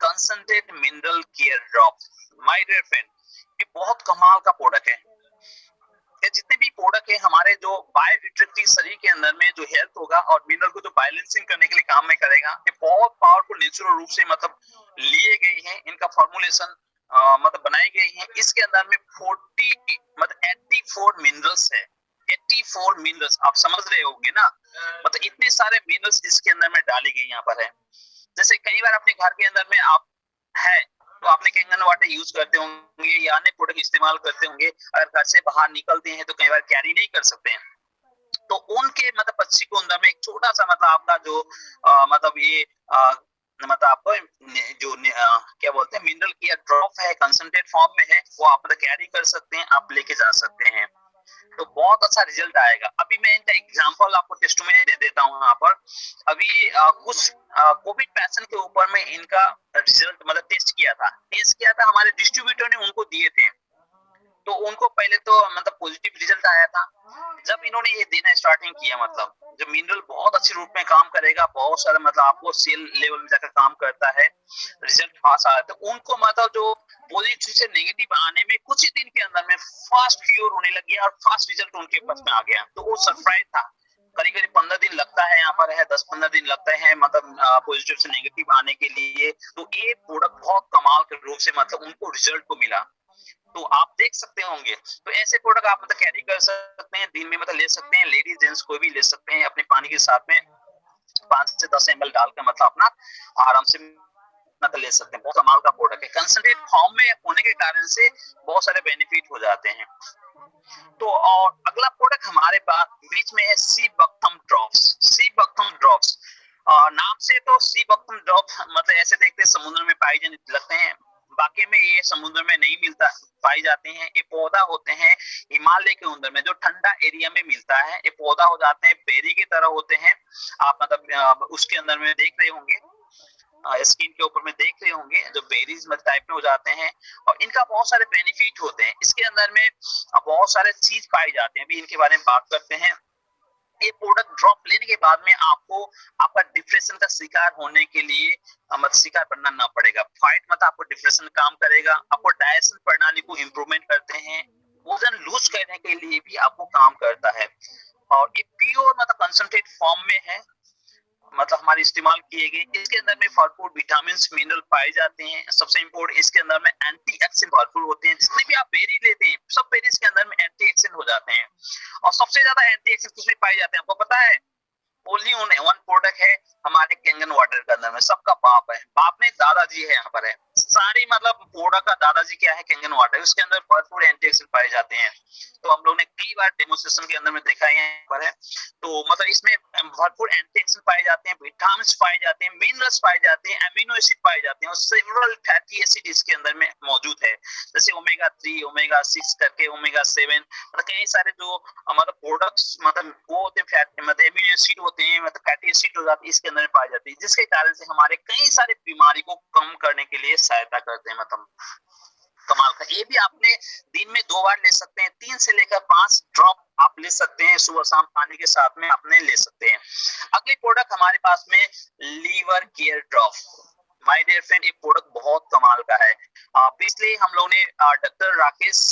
concentrate mineral care drop. My dear friend, ये बहुत कमाल का प्रोडक्ट है। ये जितने भी प्रोडक्ट है हमारे जो बायोइलेक्ट्रिक शरीर के अंदर में जो हेल्थ होगा और मिनरल को जो बैलेंसिंग करने के लिए काम में करेगा, ये बहुत पावरफुल नेचुरल रूप से मतलब लिए गई है, इनका फॉर्मुलेशन मतलब बनाई गई है। इसके अंदर में 40 मतलब 84 मिनरल्स है, 84 मिनरल्स, आप समझ रहे होंगे ना, मतलब इतने सारे मिनरल्स इसके अंदर में डाली गई यहाँ पर है। जैसे कई बार अपने घर के अंदर में आप है तो आपने कैंगन वाटर यूज करते होंगे या अन्य प्रोडक्ट इस्तेमाल करते होंगे, अगर घर से बाहर निकलते हैं तो कई बार कैरी नहीं कर सकते हैं, तो उनके मतलब पक्षी को अंदर में एक छोटा सा मतलब आपका जो मतलब ये मतलब आपको जो क्या बोलते हैं मिनरल की ड्रॉप है, कंसंट्रेट फॉर्म में है, वो आप मतलब कैरी कर सकते हैं, आप लेके जा सकते हैं, तो बहुत अच्छा रिजल्ट आएगा। अभी मैं इनका एग्जांपल आपको टेस्टिमोनी दे देता हूँ यहाँ पर। अभी कुछ कोविड पेशेंट के ऊपर में इनका रिजल्ट मतलब टेस्ट किया था, हमारे डिस्ट्रीब्यूटर ने उनको दिए थे, तो उनको पहले तो मतलब पॉजिटिव रिजल्ट आया था। जब इन्होंने ये देना स्टार्टिंग किया, मतलब जब मिनरल बहुत अच्छे रूप में काम करेगा, बहुत सारा मतलब आपको सेल लेवल में जाकर काम करता है, रिजल्ट फास्ट आ रहा है, उनको मतलब जो पॉजिटिव से नेगेटिव आने में कुछ ही दिन के अंदर में फास्ट क्योर होने लग गया और फास्ट रिजल्ट उनके पास में आ गया। तो वो सरप्राइज था। करीब करीब 15 दिन लगता है, यहाँ पर है 10-15 दिन लगता है मतलब पॉजिटिव से नेगेटिव आने के लिए। तो ये प्रोडक्ट बहुत कमाल के रूप से मतलब उनको रिजल्ट को मिला, तो आप देख सकते होंगे। तो ऐसे प्रोडक्ट आप मतलब कैरी कर सकते हैं, दिन में मतलब ले सकते हैं, लेडीज जेंट्स कोई भी ले सकते हैं, अपने पानी के साथ में 5 से 10 ml डालकर मतलब अपना आराम से मतलब ले सकते हैं। बहुत कमाल का प्रोडक्ट है, कंसंट्रेट फॉर्म में होने के कारण से बहुत सारे बेनिफिट हो जाते हैं। तो और अगला प्रोडक्ट हमारे पास बीच में है सी बकथम ड्रॉप्स। सी बकथम ड्रॉप्स नाम से तो सी बकथम ड्रॉप मतलब ऐसे देखते समुद्र में पाए जाने लगते हैं, बाकी में ये समुद्र में नहीं मिलता, पाई जाते हैं। ये पौधा होते हैं हिमालय के अंदर में जो ठंडा एरिया में मिलता है, ये पौधा हो जाते हैं, बेरी की तरह होते हैं। आप मतलब उसके अंदर में देख रहे होंगे, स्किन के ऊपर में देख रहे होंगे जो बेरीज में टाइप में हो जाते हैं, और इनका बहुत सारे बेनिफिट होते हैं। इसके अंदर में बहुत सारे चीज पाए जाते हैं, अभी इनके बारे में बात करते हैं। ये प्रोडक्ट ड्रॉप लेने के बाद में आपको आपका डिप्रेशन का शिकार होने के लिए मत शिकार बनना ना पड़ेगा। फाइट मतलब आपको डिप्रेशन काम करेगा, आपको डाइजेशन प्रणाली को इम्प्रूवमेंट करते हैं, वजन लूज करने के लिए भी आपको काम करता है। और ये प्योर मतलब कंसंट्रेट फॉर्म में है, मतलब हमारे इस्तेमाल किए गए। इसके अंदर में भरपूर विटामिन मिनरल पाए जाते हैं। सबसे इम्पोर्टेंट इसके अंदर में एंटीऑक्सीडेंट भरपूर होते हैं। जितने भी आप बेरी लेते हैं सब बेरीज के अंदर में एंटीऑक्सीडेंट हो जाते हैं, और सबसे ज्यादा एंटीऑक्सीडेंट किसमें पाए जाते हैं आपको पता है? ओनली वन प्रोडक्ट है हमारे कैंगन वाटर के अंदर में, सबका बाप है, बाप नहीं दादाजी है यहाँ पर है। सारी मतलब प्रोडक्ट का दादाजी क्या है? Kangen water. उसके अंदर भरपूर एंटीऑक्सीडेंट पाए जाते हैं, तो हम लोग ने कई बार डेमोन्स्ट्रेशन के अंदर में देखा है यहाँ पर है। तो मतलब इसमें भरपूर एंटीऑक्सीडेंट पाए जाते हैं, विटामिन पाए जाते हैं, मिनरल्स पाए जाते हैं, अमीनो एसिड पाए जाते हैं, और सेवरल फैटी एसिड इसके अंदर में मौजूद है, जैसे ओमेगा 3, ओमेगा 6 करके ओमेगा 7, मतलब कई सारे जो मतलब प्रोडक्ट्स मतलब वो होते हैं फैट मतलब अमीनो एसिड होते हैं, मतलब फैटी एसिड हो जाती है इसके अंदर में पाई जाती है, जिसके कारण से हमारे कई सारे बीमारी को कम करने के लिए सहायता करते हैं। मतलब कमाल का। ये भी आपने दिन में 2 बार ले सकते हैं, 3 से लेकर 5 ड्रॉप आप ले सकते हैं, सुबह शाम पानी के साथ में आपने ले सकते हैं। अगली प्रोडक्ट हमारे पास में liver care drop. My dear friend, ये प्रोडक्ट बहुत कमाल का है। पिछले हम लोग ने डॉक्टर राकेश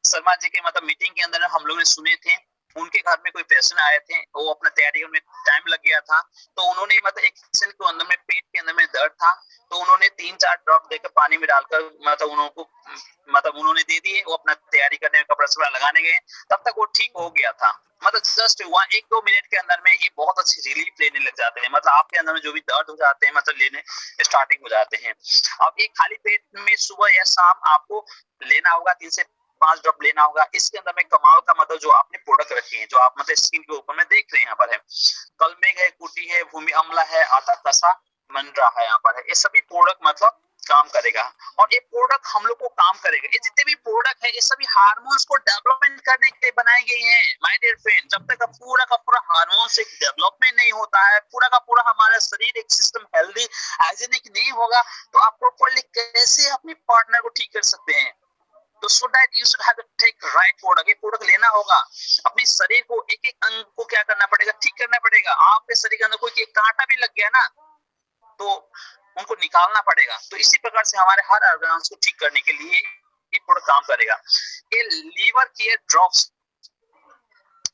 शर्मा जी के मतलब मीटिंग के अंदर हम लोग ने सुने थे, उनके घर में कोई पेशेंट आए थे, वो अपना तैयारी में टाइम लग गया था, तो उन्होंने मतलब एक पेशेंट को अंदर में पेट के अंदर में दर्द था, तो उन्होंने 3-4 ड्रॉप देकर पानी में डालकर मतलब उन्होंने दे दिए। वो अपना तैयारी करने में कपड़ा सपड़ा लगाने गए, तब तक वो ठीक हो गया था। मतलब जस्ट 1-2 मिनट के अंदर में ये बहुत अच्छी रिलीफ लेने लग जाते हैं, मतलब आपके अंदर में जो भी दर्द हो जाते हैं मतलब लेने स्टार्टिंग हो जाते हैं। अब एक खाली पेट में सुबह या शाम आपको लेना होगा, 3 से 5 ड्रॉप लेना होगा। इसके अंदर में कमाल का मतलब जो आपने प्रोडक्ट रखे हैं, जो आप मतलब स्किन के ऊपर में देख रहे हैं यहाँ पर है, कलमेघ है, कुटी है, भूमि अम्ला है, आता कसा मंडरा है, यहाँ पर है। ये सभी प्रोडक्ट मतलब काम करेगा, और ये प्रोडक्ट हम लोग को काम करेगा। ये जितने भी प्रोडक्ट है ये सभी हार्मोन्स को डेवलपमेंट करने के लिए बनाई गई हैं माय डियर फ्रेंड। जब तक पूरा का पूरा हार्मोन से डेवलपमेंट नहीं होता है, पूरा का पूरा हमारा शरीर एक सिस्टम हेल्दी हाइजीनिक नहीं होगा, तो आप प्रॉपर्ली कैसे अपने पार्टनर को ठीक कर सकते हैं? तो so that you should have to take right product. ये प्रोडक्ट लेना होगा, अपने शरीर को एक एक अंग को क्या करना पड़ेगा? ठीक करना पड़ेगा। आपके शरीर के अंदर कोई कांटा भी लग गया ना, तो उनको निकालना पड़ेगा। तो इसी प्रकार से हमारे हर ऑर्गन्स को ठीक करने के लिए ये प्रोडक्ट काम करेगा। ये लीवर केयर ड्रॉप्स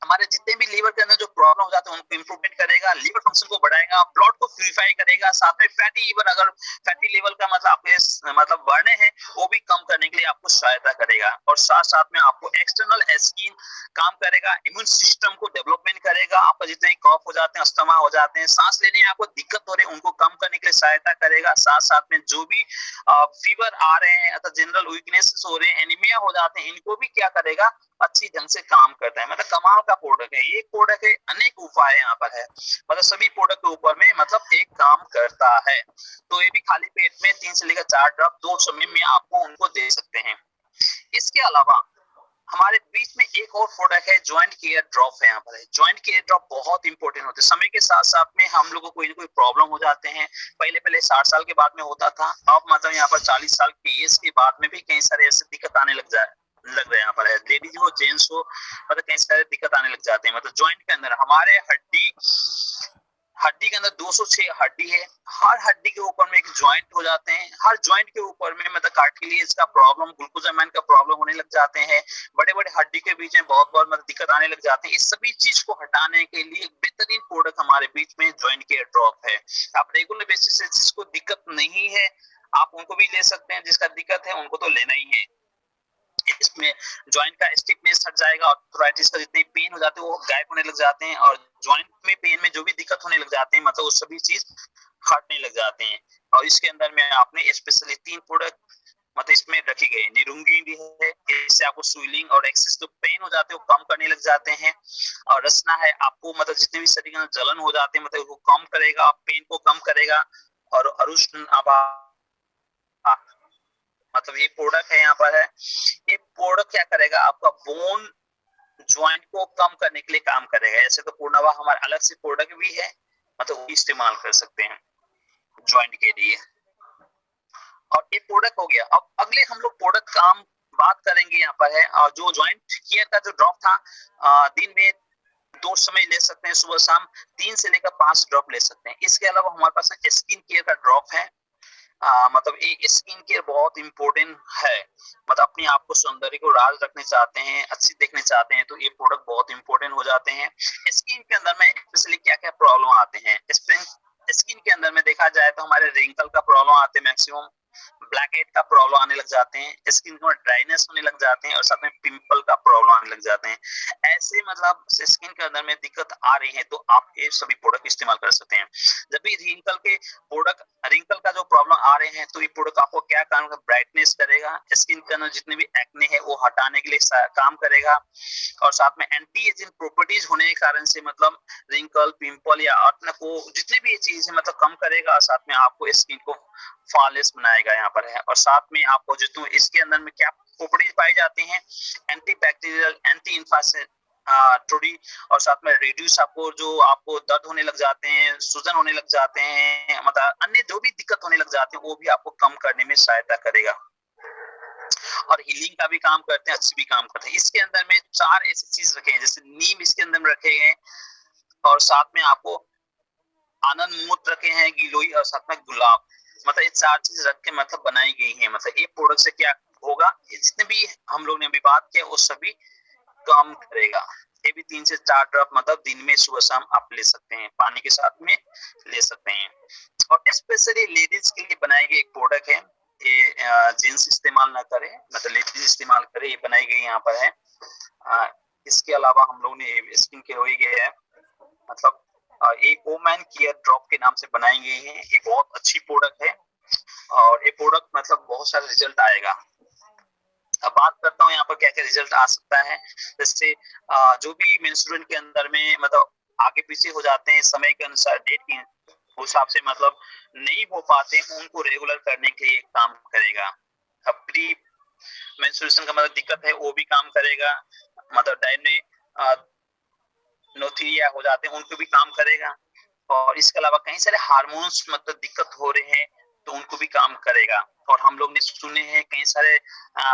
हमारे जितने भी लीवर के अंदर जो प्रॉब्लम हो जाते हैं उनको इंप्रूवमेंट करेगा, लीवर फंक्शन को बढ़ाएगा, ब्लड को प्यूरिफाई करेगा, साथ में फैटी लीवर, अगर फैटी लेवल का मतलब आपके मतलब बढ़ने हैं वो भी कम करने के लिए आपको सहायता करेगा। और साथ साथ में आपको एक्सटर्नल स्किन काम करेगा, इम्यून सिस्टम को डेवलपमेंट करेगा, आपका जितने कफ हो जाते हैं, अस्थमा हो जाते हैं, सांस लेने में आपको दिक्कत हो रही है उनको कम करने के लिए सहायता करेगा। साथ साथ में जो भी फीवर आ रहे हैं अथवा जनरल वीकनेस हो रहे हैं, एनीमिया हो जाते हैं, इनको भी क्या करेगा, अच्छी ढंग से काम करता है। मतलब कमाल का प्रोडक्ट है ये। प्रोडक्ट है, अनेक उपाय यहाँ पर है, मतलब सभी प्रोडक्ट के ऊपर में मतलब एक काम करता है। तो ये भी खाली पेट में 3 से लेकर 4 ड्रॉप 2 समय में आपको उनको दे सकते हैं। इसके अलावा हमारे बीच में एक और प्रोडक्ट है, जॉइंट केयर ड्रॉप है। यहाँ पर जॉइंट केयर ड्रॉप बहुत इंपॉर्टेंट होते हैं। समय के साथ साथ में हम लोगों को कोई ना कोई प्रॉब्लम हो जाते हैं। पहले 60 साल के बाद में होता था, अब मतलब यहाँ पर 40 साल की एज के बाद में भी कई सारे ऐसे दिक्कत आने लग रहे हैं। यहाँ पर है, लेडीज हो जेंट्स हो, मतलब कई सारे दिक्कत आने लग जाते हैं। मतलब जॉइंट के अंदर हमारे हड्डी के अंदर 206 हड्डी है, हर हड्डी के ऊपर में एक जॉइंट हो जाते हैं, हर जॉइंट के ऊपर में मतलब कार्टिलेज का प्रॉब्लम, ग्लूकोजामाइन का प्रॉब्लम होने लग जाते हैं, बड़े बड़े हड्डी के बीच में बहुत मतलब दिक्कत आने लग जाते हैं। इस सभी चीज को हटाने के लिए एक बेहतरीन प्रोडक्ट हमारे बीच में जॉइंट केयर ड्रॉप है। आप रेगुलर बेसिस से जिसको दिक्कत नहीं है आप उनको भी ले सकते हैं, जिसका दिक्कत है उनको तो लेना ही है। इसमें जॉइंट का स्टिफनेस हट जाएगा, आर्थराइटिस का जितने पेन हो जाते हैं वो गायब होने लग जाते हैं, और जॉइंट में पेन में जो भी दिक्कत होने लग जाते हैं मतलब वो सभी चीज हटने लग जाते हैं। और इसके अंदर में आपने स्पेशली 3 प्रोडक्ट मतलब इसमें रखी गई। निरुंगी भी है, इससे आपको स्वेलिंग और एक्सेस जो पेन हो जाते हैं वो कम करने लग जाते हैं। और रसना है, आपको मतलब जितने भी शरीर में जलन हो जाते हैं मतलब वो कम करेगा, पेन को कम करेगा। और अरुष्ण मतलब ये प्रोडक्ट है यहाँ पर है। ये प्रोडक्ट क्या करेगा, आपका बोन ज्वाइंट को कम करने के लिए काम करेगा। ऐसे तो पूर्णवा हमारे अलग से प्रोडक्ट भी है, मतलब वो इस्तेमाल कर सकते हैं ज्वाइंट के लिए। और ये प्रोडक्ट हो गया। अब अगले हम लोग प्रोडक्ट काम बात करेंगे यहाँ पर है, और जो ज्वाइंट केयर का जो ड्रॉप था दिन में 2 समय ले सकते हैं, सुबह शाम 3 से लेकर 5 ड्रॉप ले सकते हैं। इसके अलावा हमारे पास स्किन केयर का ड्रॉप है। मतलब ये स्किन केयर बहुत इंपॉर्टेंट है, मतलब अपने आप को सौंदर्य को राज रखने चाहते हैं, अच्छी देखने चाहते हैं तो ये प्रोडक्ट बहुत इंपॉर्टेंट हो जाते हैं। स्किन के अंदर में स्पेशली क्या क्या प्रॉब्लम आते हैं, स्किन के अंदर में देखा जाए तो हमारे रिंकल का प्रॉब्लम आते हैं, मैक्सिमम ब्लैक हेड का प्रॉब्लम आने लग जाते हैं, स्किन में ड्राइनेस होने लग जाते हैं, और साथ में पिंपल का प्रॉब्लम आने लग जाते हैं। ऐसे मतलब स्किन के अंदर में दिक्कत आ रही है तो आप ये सभी प्रोडक्ट इस्तेमाल कर सकते हैं। जब भी रिंकल के प्रोडक्ट, रिंकल का जो प्रॉब्लम आ रहे हैं तो ये प्रोडक्ट आपको क्या काम करेगा, ब्राइटनेस करेगा, स्किन के अंदर जितने भी एक्ने है वो हटाने के लिए काम करेगा, और साथ में एंटी एजिंग प्रॉपर्टीज होने के कारण से मतलब रिंकल, पिंपल या एक्ने को जितने भी ये चीज है मतलब कम करेगा, और साथ में आपको स्किन को फ्लॉलेस बनाएगा यहाँ पर है। और साथ में आपको जितने इसके अंदर में क्या प्रॉपर्टीज पाई जाती हैं, एंटी बैक्टीरियल, एंटी इन्फ्लेमेटरी, और साथ में रिड्यूस, आपको जो आपको दर्द होने लग जाते हैं, सूजन होने लग जाते हैं, मतलब अन्य जो भी दिक्कत होने लग जाते हैं वो भी आपको कम करने में सहायता करेगा। और हीलिंग का भी काम करते हैं, अच्छी भी काम करते हैं। इसके अंदर में 4 ऐसी चीज रखे हैं, जैसे नीम इसके अंदर में रखे हैं, और साथ में आपको आनंद मूत्र रखे हैं, गिलोई, और साथ में गुलाब, मतलब ये 4 चीज रख के मतलब बनाई गई है। मतलब ये प्रोडक्ट से क्या होगा, जितने भी हम लोग ने अभी बात किया वो सभी काम करेगा। ये भी 3 से 4 ड्रॉप मतलब दिन में सुबह शाम आप ले सकते हैं, पानी के साथ में ले सकते हैं। और स्पेशली लेडीज के लिए बनाई गई एक प्रोडक्ट है, ये जेंट्स इस्तेमाल ना करें, मतलब लेडीज इस्तेमाल करें, ये बनाई गई यहाँ पर है। इसके अलावा हम लोग ने स्किन केयर हो ही गया है, मतलब ये वोमेन केयर ड्रॉप के नाम से बनाई गई है। ये बहुत अच्छी प्रोडक्ट है, और ये प्रोडक्ट मतलब बहुत सारा रिजल्ट आएगा। अब बात करता हूँ यहाँ पर क्या क्या रिजल्ट आ सकता है। जैसे जो भी मेंस्ट्रुएशन के अंदर में मतलब आगे पीछे हो जाते हैं, समय के अनुसार डेट के हिसाब से मतलब नहीं हो पाते, उनको रेगुलर करने के लिए काम करेगा। अब प्री मेंस्ट्रुएशन का मतलब दिक्कत है वो भी काम करेगा, मतलब डायमेनोर्थिया हो जाते हैं उनको भी काम करेगा। और इसके अलावा कई सारे हार्मोन्स मतलब दिक्कत हो रहे हैं तो उनको भी काम करेगा। और हम लोग ने सुने हैं कई सारे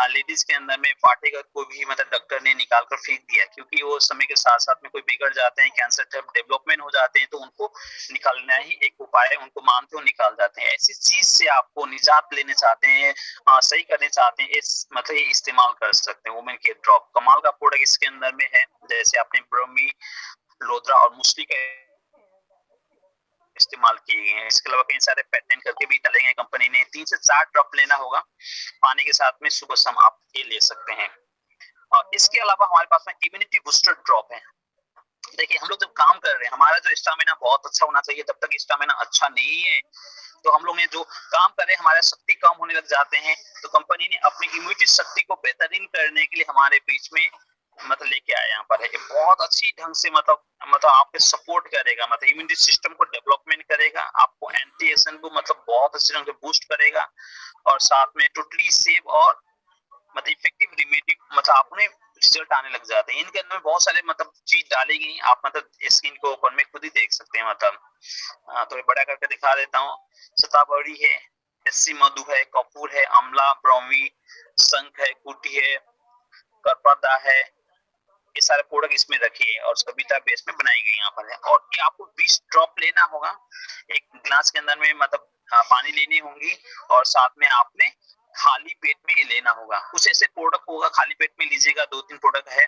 लेडीज के अंदर में फाटेगा को भी मतलब डॉक्टर ने निकाल कर फेंक दिया, क्योंकि वो समय के साथ साथ में कोई बिगड़ जाते हैं, कैंसर टाइप डेवलपमेंट हो जाते हैं, तो उनको निकालना ही एक उपाय है, उनको मानते हो निकाल जाते हैं। ऐसी चीज से आपको निजात लेने चाहते हैं, सही करने चाहते हैं, इस मतलब ये इस्तेमाल कर सकते हैं वुमेन के ड्रॉप। कमाल का प्रोडक्ट इसके अंदर में है, जैसे आपने ब्रोमी, लोद्रा और मुस्ली का इस्तेमाल किए गए हैं। इसके अलावा कई सारे पेटेंट करके भी डाले गए कंपनी ने। 3 से 4 ड्रॉप लेना होगा पानी के साथ में, सुबह शाम आप ये ले सकते हैं। और इसके अलावा हमारे पास में इम्यूनिटी बूस्टर ड्रॉप है। देखिए हम लोग जब काम कर रहे हैं, हमारा जो स्टामिना बहुत अच्छा होना चाहिए, तब तक स्टामिना अच्छा नहीं है तो हम लोग ने जो काम कर रहे हैं हमारे शक्ति कम होने लग जाते हैं, तो कंपनी ने अपनी इम्यूनिटी शक्ति को बेहतरीन करने के लिए हमारे बीच में मतलब लेके आया यहाँ पर है। ये बहुत अच्छी ढंग से मतलब आपके सपोर्ट करेगा, मतलब इम्यूनिटी सिस्टम को डेवलपमेंट करेगा, आपको एंटी एसन को मतलब बहुत अच्छी ढंग से बूस्ट करेगा, और साथ में टोटली सेफ और मतलब इफेक्टिव रेमेडी मतलब आपने रिजल्ट आने लग जाते हैं। इनके अंदर बहुत सारे मतलब चीज डाली गई, आप मतलब स्किन को ओपन में खुद ही देख सकते हैं। मतलब तो बड़ा करके दिखा देता हूँ। शतावरी है, एससी मधु है, कपूर है, अमला, ब्रोमी, शंख है, कुटी है, करपदा है, ये सारे प्रोडक्ट इसमें रखे हैं और सविता बेस में बनाई गई यहाँ पर है। और ये आपको 20 ड्रॉप लेना होगा एक गिलास के अंदर में, मतलब पानी लेनी होंगी, और साथ में आपने खाली पेट में ये लेना होगा। कुछ ऐसे प्रोडक्ट होगा खाली पेट में लीजिएगा, 2-3 प्रोडक्ट है,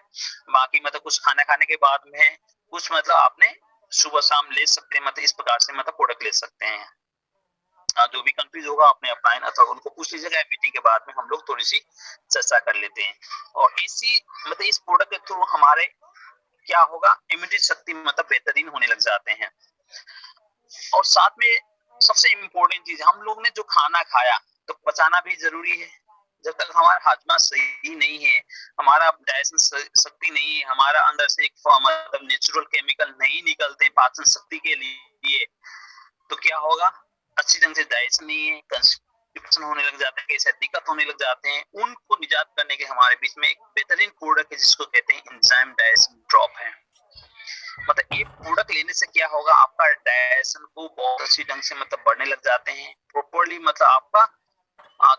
बाकी मतलब कुछ खाना खाने के बाद में है, कुछ मतलब आपने सुबह शाम ले सकते हैं, मतलब इस प्रकार से मतलब प्रोडक्ट ले सकते हैं। जो भी कंफ्यूज होगा अपने अपलाइन अथवा उनको पूछ लीजिएगा, मीटिंग के बाद में हम लोग थोड़ी सी चर्चा कर लेते हैं। और इसी मतलब इस प्रोडक्ट के थ्रू हमारे क्या होगा, इम्यूनिटी शक्ति मतलब बेहतरीन होने लग जाते हैं। और साथ में सबसे इम्पोर्टेंट चीज, हम लोग ने जो खाना खाया तो पचाना भी जरूरी है। जब तक हमारा हाजमा सही नहीं है, हमारा डाइजेशन शक्ति नहीं है, हमारा अंदर से एक मतलब नेचुरल केमिकल नहीं निकलते पाचन शक्ति के लिए, तो क्या होगा, अच्छी ढंग से डाइजेशन नहीं है, कंस्टिपेशन होने लग जाते हैं, कैसे दिक्कत होने लग जाते हैं। उनको निजात करने के हमारे बीच में एक बेहतरीन प्रोडक्ट है जिसको कहते हैं एंजाइम डाइजेशन ड्रॉप है। मतलब ये प्रोडक्ट लेने से क्या होगा, आपका डाइजेशन को बहुत अच्छी ढंग से मतलब बढ़ने लग जाते हैं प्रॉपर्ली, मतलब आपका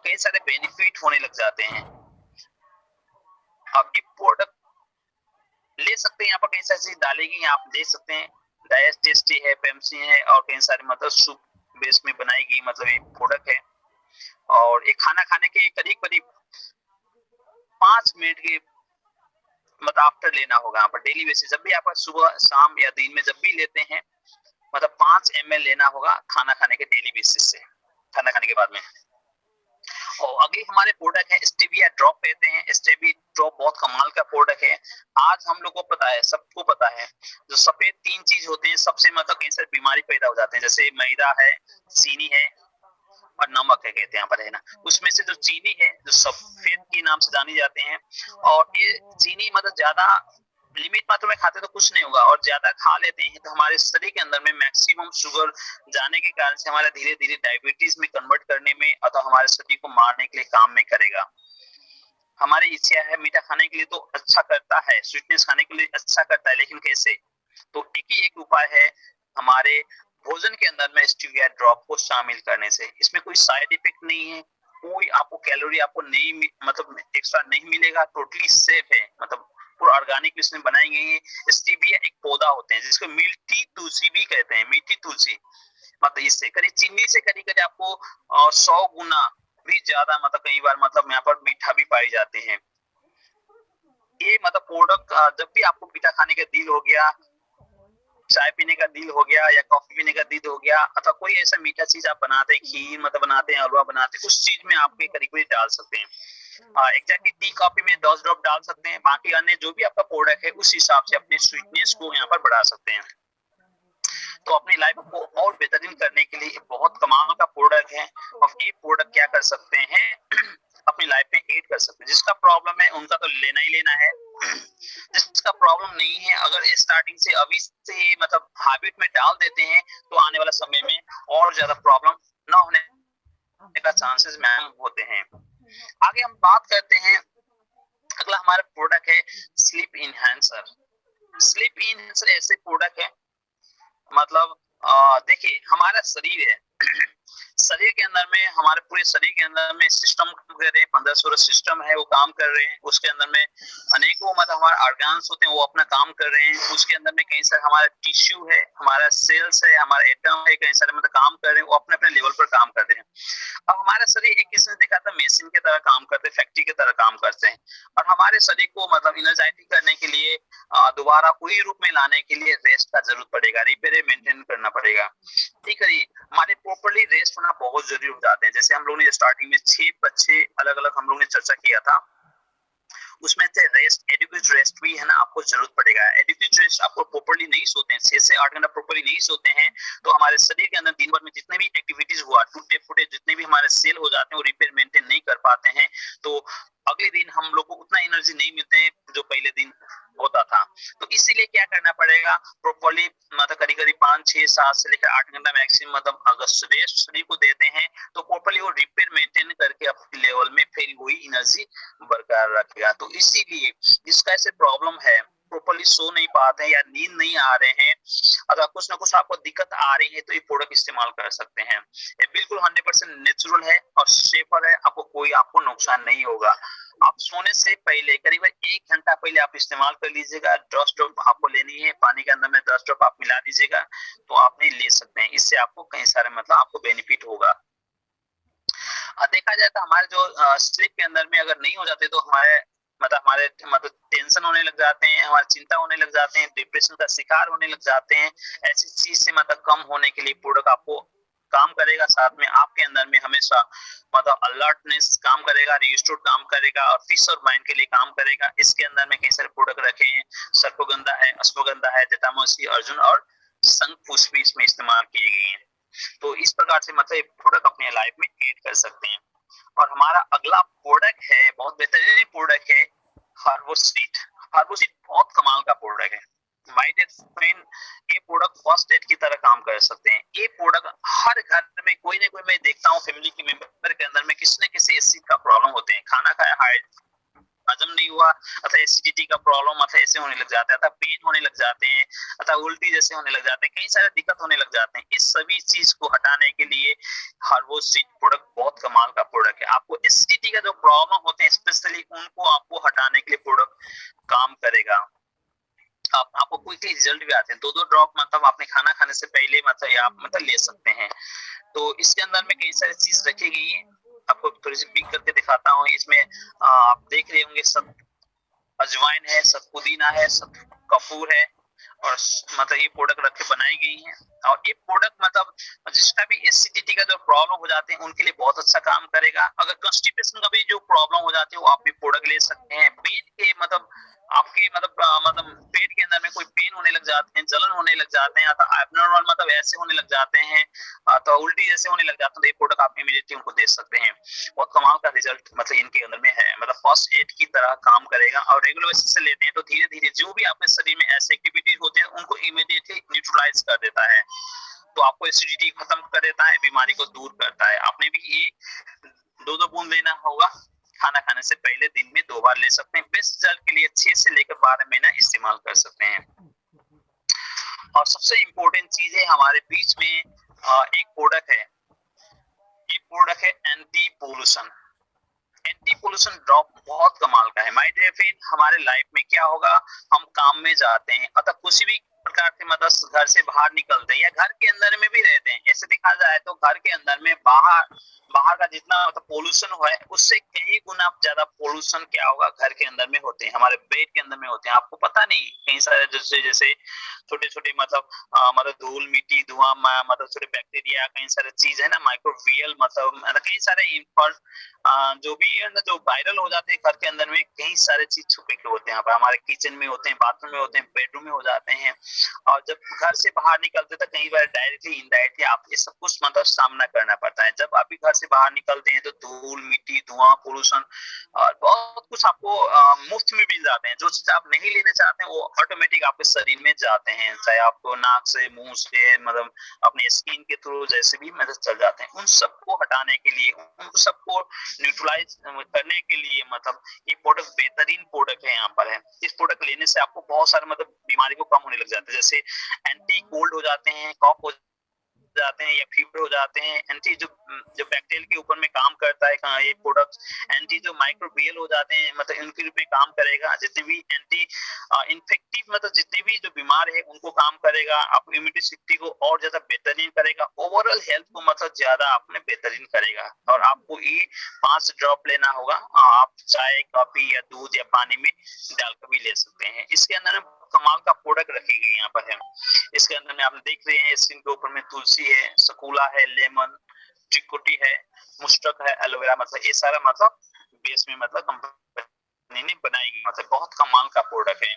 कई सारे बेनिफिट होने लग जाते हैं। आप ये प्रोडक्ट ले सकते हैं, यहाँ पर कई सारी चीज डालेगी, आप देख सकते हैं, डाइजेस्टी है, पेम्सी है, और कई सारे मतलब सूप बेस में बनाई गई मतलब ये प्रोडक्ट है। और एक खाना खाने के करीब करीब 5 मिनट के मतलब आफ्टर लेना होगा यहाँ पर डेली बेसिस, जब भी आप सुबह शाम या दिन में जब भी लेते हैं, मतलब 5 ml लेना होगा खाना खाने के डेली बेसिस से, खाना खाने के बाद में। और अगली हमारे प्रोडक्ट है स्टेविया ड्रॉप कहते हैं। स्टेविया ड्रॉप बहुत कमाल का प्रोडक्ट है। आज हम लोग को पता है, सबको पता है, जो सफेद 3 चीज होते हैं सबसे मतलब कई सारी बीमारी पैदा हो जाते हैं, जैसे मैदा है, चीनी है और नमक है कहते हैं यहाँ पर है ना। उसमें से जो चीनी है जो सफेद के नाम से जानी जाते हैं, और ये चीनी मतलब ज्यादा लिमिट मात्रा में खाते तो कुछ नहीं होगा, और ज्यादा खा लेते हैं तो हमारे शरीर के अंदर में मैक्सिमम शुगर जाने के कारण से हमारा धीरे धीरे डायबिटीज में कन्वर्ट करने में अथवा हमारे शरीर को मारने के लिए काम में करेगा। हमारी इच्छा है मीठा खाने के लिए तो अच्छा करता है, स्वीटनेस खाने के लिए अच्छा करता है, लेकिन कैसे, तो एक ही एक उपाय है हमारे भोजन के अंदर में स्टेविया ड्रॉप को शामिल करने से। इसमें कोई साइड इफेक्ट नहीं है, कोई आपको कैलोरी आपको नहीं मतलब एक्स्ट्रा नहीं मिलेगा, टोटली सेफ है, मतलब पूरा ऑर्गेनिक इसमें बनाई गई है। स्टेविया एक पौधा होते हैं जिसको मीठी तुलसी भी कहते हैं, मीठी तुलसी, मतलब इससे करीब चीनी से करीब आपको 100 गुना भी ज्यादा मतलब कई बार मतलब यहाँ पर मीठा भी पाए जाते हैं। ये मतलब प्रोडक्ट जब भी आपको मीठा खाने का दिल हो गया, चाय पीने का दिल हो गया, या कॉफी पीने का दिल हो गया, अथवा कोई ऐसा मीठा चीज आप बनाते हैं, खीर मतलब बनाते हैं, हलवा बनाते हैं, उस चीज में आप करीब डाल सकते हैं। एग्जैक्टली टी कॉफी में 10 ड्रॉप डाल सकते हैं, बाकी अन्य जो भी आपका प्रोडक्ट है उस हिसाब से अपने स्वीटनेस को यहाँ पर बढ़ा सकते हैं। तो अपनी लाइफ को और बेहतरीन करने के लिए बहुत कमाल का प्रोडक्ट है, और ये प्रोडक्ट क्या कर सकते हैं अपनी लाइफ में एड कर सकते हैं। जिसका प्रॉब्लम है उनका तो लेना ही लेना है, जिसका प्रॉब्लम नहीं है अगर स्टार्टिंग से अभी से मतलब हैबिट में डाल देते हैं तो आने वाला समय में और ज्यादा प्रॉब्लम ना होने का चांसेस मैक्सिमम होते हैं। आगे हम बात करते हैं, अगला हमारा प्रोडक्ट है स्लीप इनहेंसर। स्लीप इनहेंसर ऐसे प्रोडक्ट है, मतलब देखिए हमारा शरीर है, शरीर के अंदर में, हमारे पूरे शरीर के अंदर में सिस्टम काम कर रहे हैं, 15-16 सिस्टम है वो काम कर रहे हैं। उसके अंदर में अनेकों मतलब हमारे ऑर्गन्स होते हैं वो अपना काम कर रहे हैं। उसके अंदर में कई सारे हमारा टिश्यू है, हमारा सेल्स है, हमारा एटम है, कई सारे मतलब काम कर रहे हैं, वो अपने अपने लेवल पर काम कर रहे हैं। अब हमारा शरीर एक किसी ने देखा था मशीन की तरह काम करते हैं, फैक्ट्री की तरह काम करते हैं, और हमारे शरीर को मतलब एनर्जाइटिक करने के लिए दोबारा वही रूप में लाने के लिए रेस्ट का जरूरत पड़ेगा, रिपेयर मेंटेन करना पड़ेगा। ठीक है, हमारे प्रॉपर्ली रेस्ट होना बहुत जरूरी हो जाते हैं। जैसे हम लोग ने स्टार्टिंग में 6 अलग अलग हम लोग ने चर्चा किया था, उसमें से रेस्ट, एडिक्वेट रेस्ट भी है ना आपको जरूरत पड़ेगा। एडिक्वेट रेस्ट आपको प्रॉपर्ली नहीं सोते हैं, 6 से 8 घंटा प्रॉपर्ली नहीं सोते हैं, तो हमारे शरीर के अंदर दिन भर में जितने भी एक्टिविटीज हुआ, टूटे फूटे जितने भी हमारे सेल हो जाते हैं वो रिपेयर मेंटेन नहीं कर पाते हैं, तो अगले दिन हम लोग को उतना एनर्जी नहीं मिलते हैं जो पहले दिन होता था। तो इसीलिए क्या करना पड़ेगा, प्रॉपर्ली मतलब करीब करीब 5, 6, 7 से लेकर 8 घंटा मैक्सिमम मतलब अगर रेस्ट शरीर को देते हैं तो प्रॉपर्ली वो रिपेयर मेंटेन करके अपने लेवल में फिर वही एनर्जी बरकरार रखेगा। तो इसीलिए जिसका ऐसे प्रॉब्लम है, प्रॉपर्ली सो नहीं पाते हैं या नींद नहीं आ रहे हैं, अगर कुछ ना कुछ आपको दिक्कत आ रही है तो ये प्रोडक्ट इस्तेमाल कर सकते हैं। ये बिल्कुल 100% नेचुरल है और सेफर है, आपको नुकसान नहीं होगा। आप सोने से पहले करीब 1 घंटा पहले आप इस्तेमाल कर लीजिएगा। 10 ड्रॉप आपको लेनी है, पानी के अंदर में 10 ड्रॉप आप मिला दीजिएगा तो आप नहीं ले सकते हैं। इससे आपको कई सारे मतलब आपको बेनिफिट होगा। देखा जाए तो हमारे जो स्लीप के अंदर में अगर नहीं हो जाते तो हमारे टेंशन होने लग जाते हैं, हमारी चिंता होने लग जाते हैं, डिप्रेशन का शिकार होने लग जाते हैं। ऐसी चीज से मतलब कम होने के लिए प्रोडक्ट आपको काम करेगा। साथ में आपके अंदर में हमेशा मतलब अलर्टनेस काम करेगा, रिस्टोर काम करेगा और पीस ऑफ माइंड के लिए काम करेगा। इसके अंदर में कई सारे प्रोडक्ट रखे हैं, सर्पगंधा है, अश्वगंधा है, जटामासी, अर्जुन और शंखपुष्प भी इसमें इस्तेमाल किए गए हैं। तो इस प्रकार से मतलब ये प्रोडक्ट अपने लाइफ में ऐड कर सकते हैं। और हमारा अगला प्रोडक्ट है, बहुत बेहतरीन प्रोडक्ट है, हार्बोसीट। हार्बोसीट बहुत कमाल का प्रोडक्ट है माय डियर फ्रेंड। ये प्रोडक्ट फर्स्ट एड की तरह काम कर सकते हैं। ये प्रोडक्ट हर घर में कोई ना कोई मैं देखता हूँ फैमिली के मेंबर के अंदर में किसी न किसी इस चीज का प्रॉब्लम होते हैं। खाना खाया हजम नहीं हुआ अथवा एसिडिटी का प्रॉब्लम अथवा ऐसे होने लग जाता है, अथवा पेन होने लग जाते हैं, अथवा उल्टी जैसे होने लग जाते हैं, कई सारे दिक्कत होने लग जाते हैं। इस सभी चीज को हटाने के लिए हार्बोसीट प्रोडक्ट बहुत कमाल का प्रोडक्ट है। आपको एसिडिटी का जो प्रॉब्लम होते हैं स्पेशली उनको आपको हटाने के लिए प्रोडक्ट काम करेगा। आपको क्विकली रिजल्ट भी आते हैं। 2-2 ड्रॉप मतलब आपने खाना खाने से पहले मतलब आप मतलब ले सकते हैं। तो इसके अंदर में कई सारी चीज रखी गई है, आपको थोड़ी सी पिक करके दिखाता हूँ। इसमें आप देख रहे होंगे सब अजवाइन है, सब पुदीना है, सब कपूर है और मतलब ये प्रोडक्ट रख के बनाई गई है। और ये प्रोडक्ट मतलब जिसका भी एसिडिटी का जो प्रॉब्लम हो जाते हैं उनके लिए बहुत अच्छा काम करेगा। अगर कॉन्स्टिपेशन का भी जो प्रॉब्लम हो जाती है वो आप भी प्रोडक्ट ले सकते हैं। पेट के मतलब आपके मतलब पेट के अंदर में कोई पेन होने लग जाते हैं, जलन होने लग जाते हैं, तो एब्नॉर्मल मतलब ऐसे होने लग जाते हैं, तो उल्टी जैसे होने लग जाते हैं, तो ये प्रोडक्ट आप इमीडिएटली उनको दे सकते हैं। बहुत कमाल का रिजल्ट मतलब इनके अंदर में है, मतलब फर्स्ट एड की तरह काम करेगा। और रेगुलर बेसिस से लेते हैं तो धीरे धीरे जो भी आपके शरीर में ऐसे एक्टिविटीज होते हैं उनको इमीडिएटली न्यूट्रलाइज कर देता है। तो आपको एसिडिटी खत्म कर देता है, बीमारी को दूर करता है। आपने भी ये 2-2 बूंद लेना होगा, खाना खाने से पहले दिन में 2 बार ले सकते हैं। बेस्ट रिजल्ट के लिए 6 से लेकर 12 महीना इस्तेमाल कर सकते हैं। और सबसे इम्पोर्टेंट चीज है हमारे बीच में एक प्रोडक्ट है, ये प्रोडक्ट है anti pollution. Anti pollution drop बहुत कमाल का है माय डियर फ्रेंड। हमारे लाइफ में क्या होगा, हम काम में जाते हैं अतः किसी भी प्रकार के मतलब घर से बाहर निकलते हैं या घर के अंदर में भी रहते हैं। ऐसे देखा जाए तो घर के अंदर में बाहर का जितना मतलब पोल्यूशन है उससे कई गुना ज्यादा पोल्यूशन क्या होगा घर के अंदर में होते हैं, हमारे बेड के अंदर में होते हैं। आपको पता नहीं कई सारे जैसे छोटे छोटे मतलब धूल मिट्टी धुआं मतलब छोटे बैक्टीरिया कई सारे चीज है ना, माइक्रोबियल मतलब कई सारे जो भी है ना जो वायरल हो जाते हैं घर के अंदर में, कई सारे चीज छुपे के होते हैं। यहाँ पर हमारे किचन में होते हैं, बाथरूम में होते हैं, बेडरूम में हो जाते हैं। और जब घर से बाहर निकलते तो कई बार डायरेक्टली इनडायरेक्टली आप ये सब कुछ मतलब सामना करना पड़ता है। जब आप भी घर से बाहर निकलते हैं तो धूल मिट्टी धुआं पोल्यूशन और बहुत कुछ आपको मुफ्त में मिल जाते हैं। जो चीज आप नहीं लेने चाहते हैं वो ऑटोमेटिक आपके शरीर में जाते हैं, चाहे आपको नाक से मुंह से मतलब अपने स्किन के थ्रू जैसे भी मतलब चल जाते हैं। उन सबको हटाने के लिए उन सबको न्यूट्रलाइज करने के लिए मतलब ये प्रोडक्ट बेहतरीन प्रोडक्ट है यहाँ पर है। इस प्रोडक्ट लेने से आपको बहुत सारे मतलब बीमारी को कम होने लग जाते हैं, जैसे एंटी कोल्ड हो जाते हैं, कॉफ हो जाते हैं या फीवर हो जाते हैं, एंटी जो बैक्टीरियल के ऊपर में काम करता है ये प्रोडक्ट, एंटी जो माइक्रोबियल हो जाते हैं मतलब इनके रूप में काम करेगा, जितने भी एंटी इन्फेक्टिव मतलब जितने भी जो बीमार है उनको काम करेगा, आपको इम्यूनिटी शक्ति को और ज्यादा बेहतरीन करेगा, ओवरऑल हेल्थ को मतलब ज्यादा आपने बेहतरीन करेगा। और आपको ये 5 ड्रॉप लेना होगा, आप चाय कॉफी या दूध या पानी में डालकर भी ले सकते हैं। इसके अंदर कमाल का प्रोडक्ट रखी गई यहाँ पर है। इसके अंदर में आप देख रहे हैं स्किन के ऊपर में तुलसी है, सकुला है, लेमन, चिकोटी है, मुस्टक है, एलोवेरा, मतलब ये सारा मतलब बेस में मतलब कंपनी ने बनाई गई, मतलब बहुत कमाल का प्रोडक्ट है।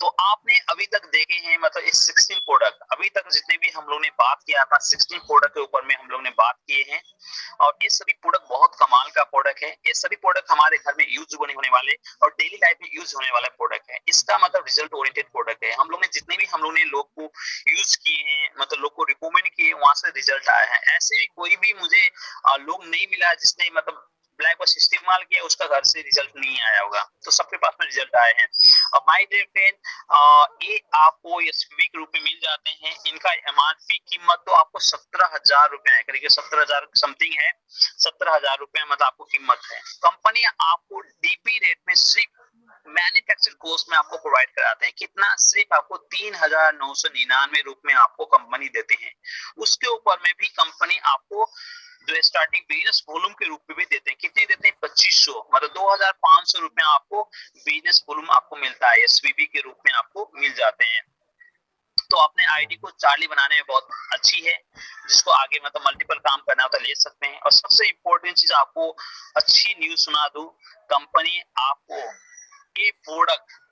तो आपने अभी तक देखे हैं मतलब इस 16 प्रोडक्ट, अभी तक जितने भी हम लोग ने बात किया था 16 प्रोडक्ट के ऊपर में हम लोग ने बात किए हैं, और ये सभी प्रोडक्ट बहुत कमाल का प्रोडक्ट है। ये सभी प्रोडक्ट हमारे घर में यूज होने वाले और डेली लाइफ में यूज होने वाला प्रोडक्ट है। इसका मतलब रिजल्ट ओरिएंटेड प्रोडक्ट है। हम लोग ने जितने भी हम लोग ने लोग को यूज किए हैं मतलब लोग को रिकमेंड किए, वहां से रिजल्ट आए हैं। ऐसे भी कोई भी मुझे लोग नहीं मिला जिसने मतलब ब्लैक बॉक्स इस्तेमाल किया उसका घर से रिजल्ट नहीं आया होगा, तो सबके पास में रिजल्ट आए हैं। और माय डियर फ्रेंड, ये आपको एसपीबी के रूप में मिल जाते हैं। इनका एमआरपी कीमत तो आपको 17,000 रुपए है, करीब 17,000 समथिंग है, 17,000 रुपए मतलब आपको कीमत है। कंपनी आपको डीपी रेट में सिर्फ मैन्युफैक्चर कॉस्ट में आपको प्रोवाइड कराते हैं, कितना, सिर्फ आपको 3,999 रुपए में आपको कंपनी देते हैं। उसके ऊपर में भी कंपनी आपको जो स्टार्टिंग बिजनेस वॉल्यूम के रूप में भी देते हैं, कितने देते हैं, 2500 मतलब 2,500 रुपए आपको बिजनेस वॉल्यूम आपको मिलता है, एसवीबी के रूप में आपको मिल जाते हैं। तो अपने आईडी को चार्ली बनाने में बहुत अच्छी है, जिसको आगे मतलब मल्टीपल काम करना हो तो ले सकते हैं। और सबसे इम्पोर्टेंट चीज आपको अच्छी न्यूज सुना दूं, कंपनी आपको ये प्रोडक्ट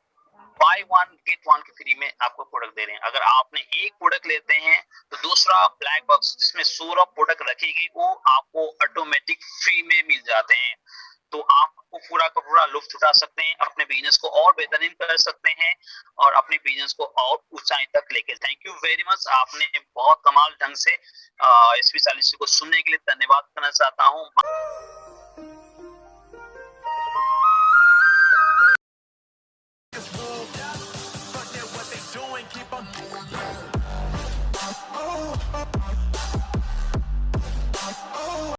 बाय 1 गेट 1 के फ्री में आपको प्रोडक्ट दे रहे हैं। अगर आपने एक प्रोडक्ट लेते हैं तो दूसरा ब्लैक बॉक्स जिसमें 16 प्रोडक्ट रखेगी वो आपको ऑटोमेटिक फ्री में मिल जाते हैं। तो आपको पूरा का पूरा लुत्फ उठा सकते हैं, अपने बिजनेस को और बेहतरीन कर सकते हैं और अपने बिजनेस को और ऊंचाई तक लेके। थैंक यू वेरी मच, आपने बहुत कमाल ढंग से स्पेशलिस्ट को सुनने के लिए धन्यवाद करना चाहता हूँ।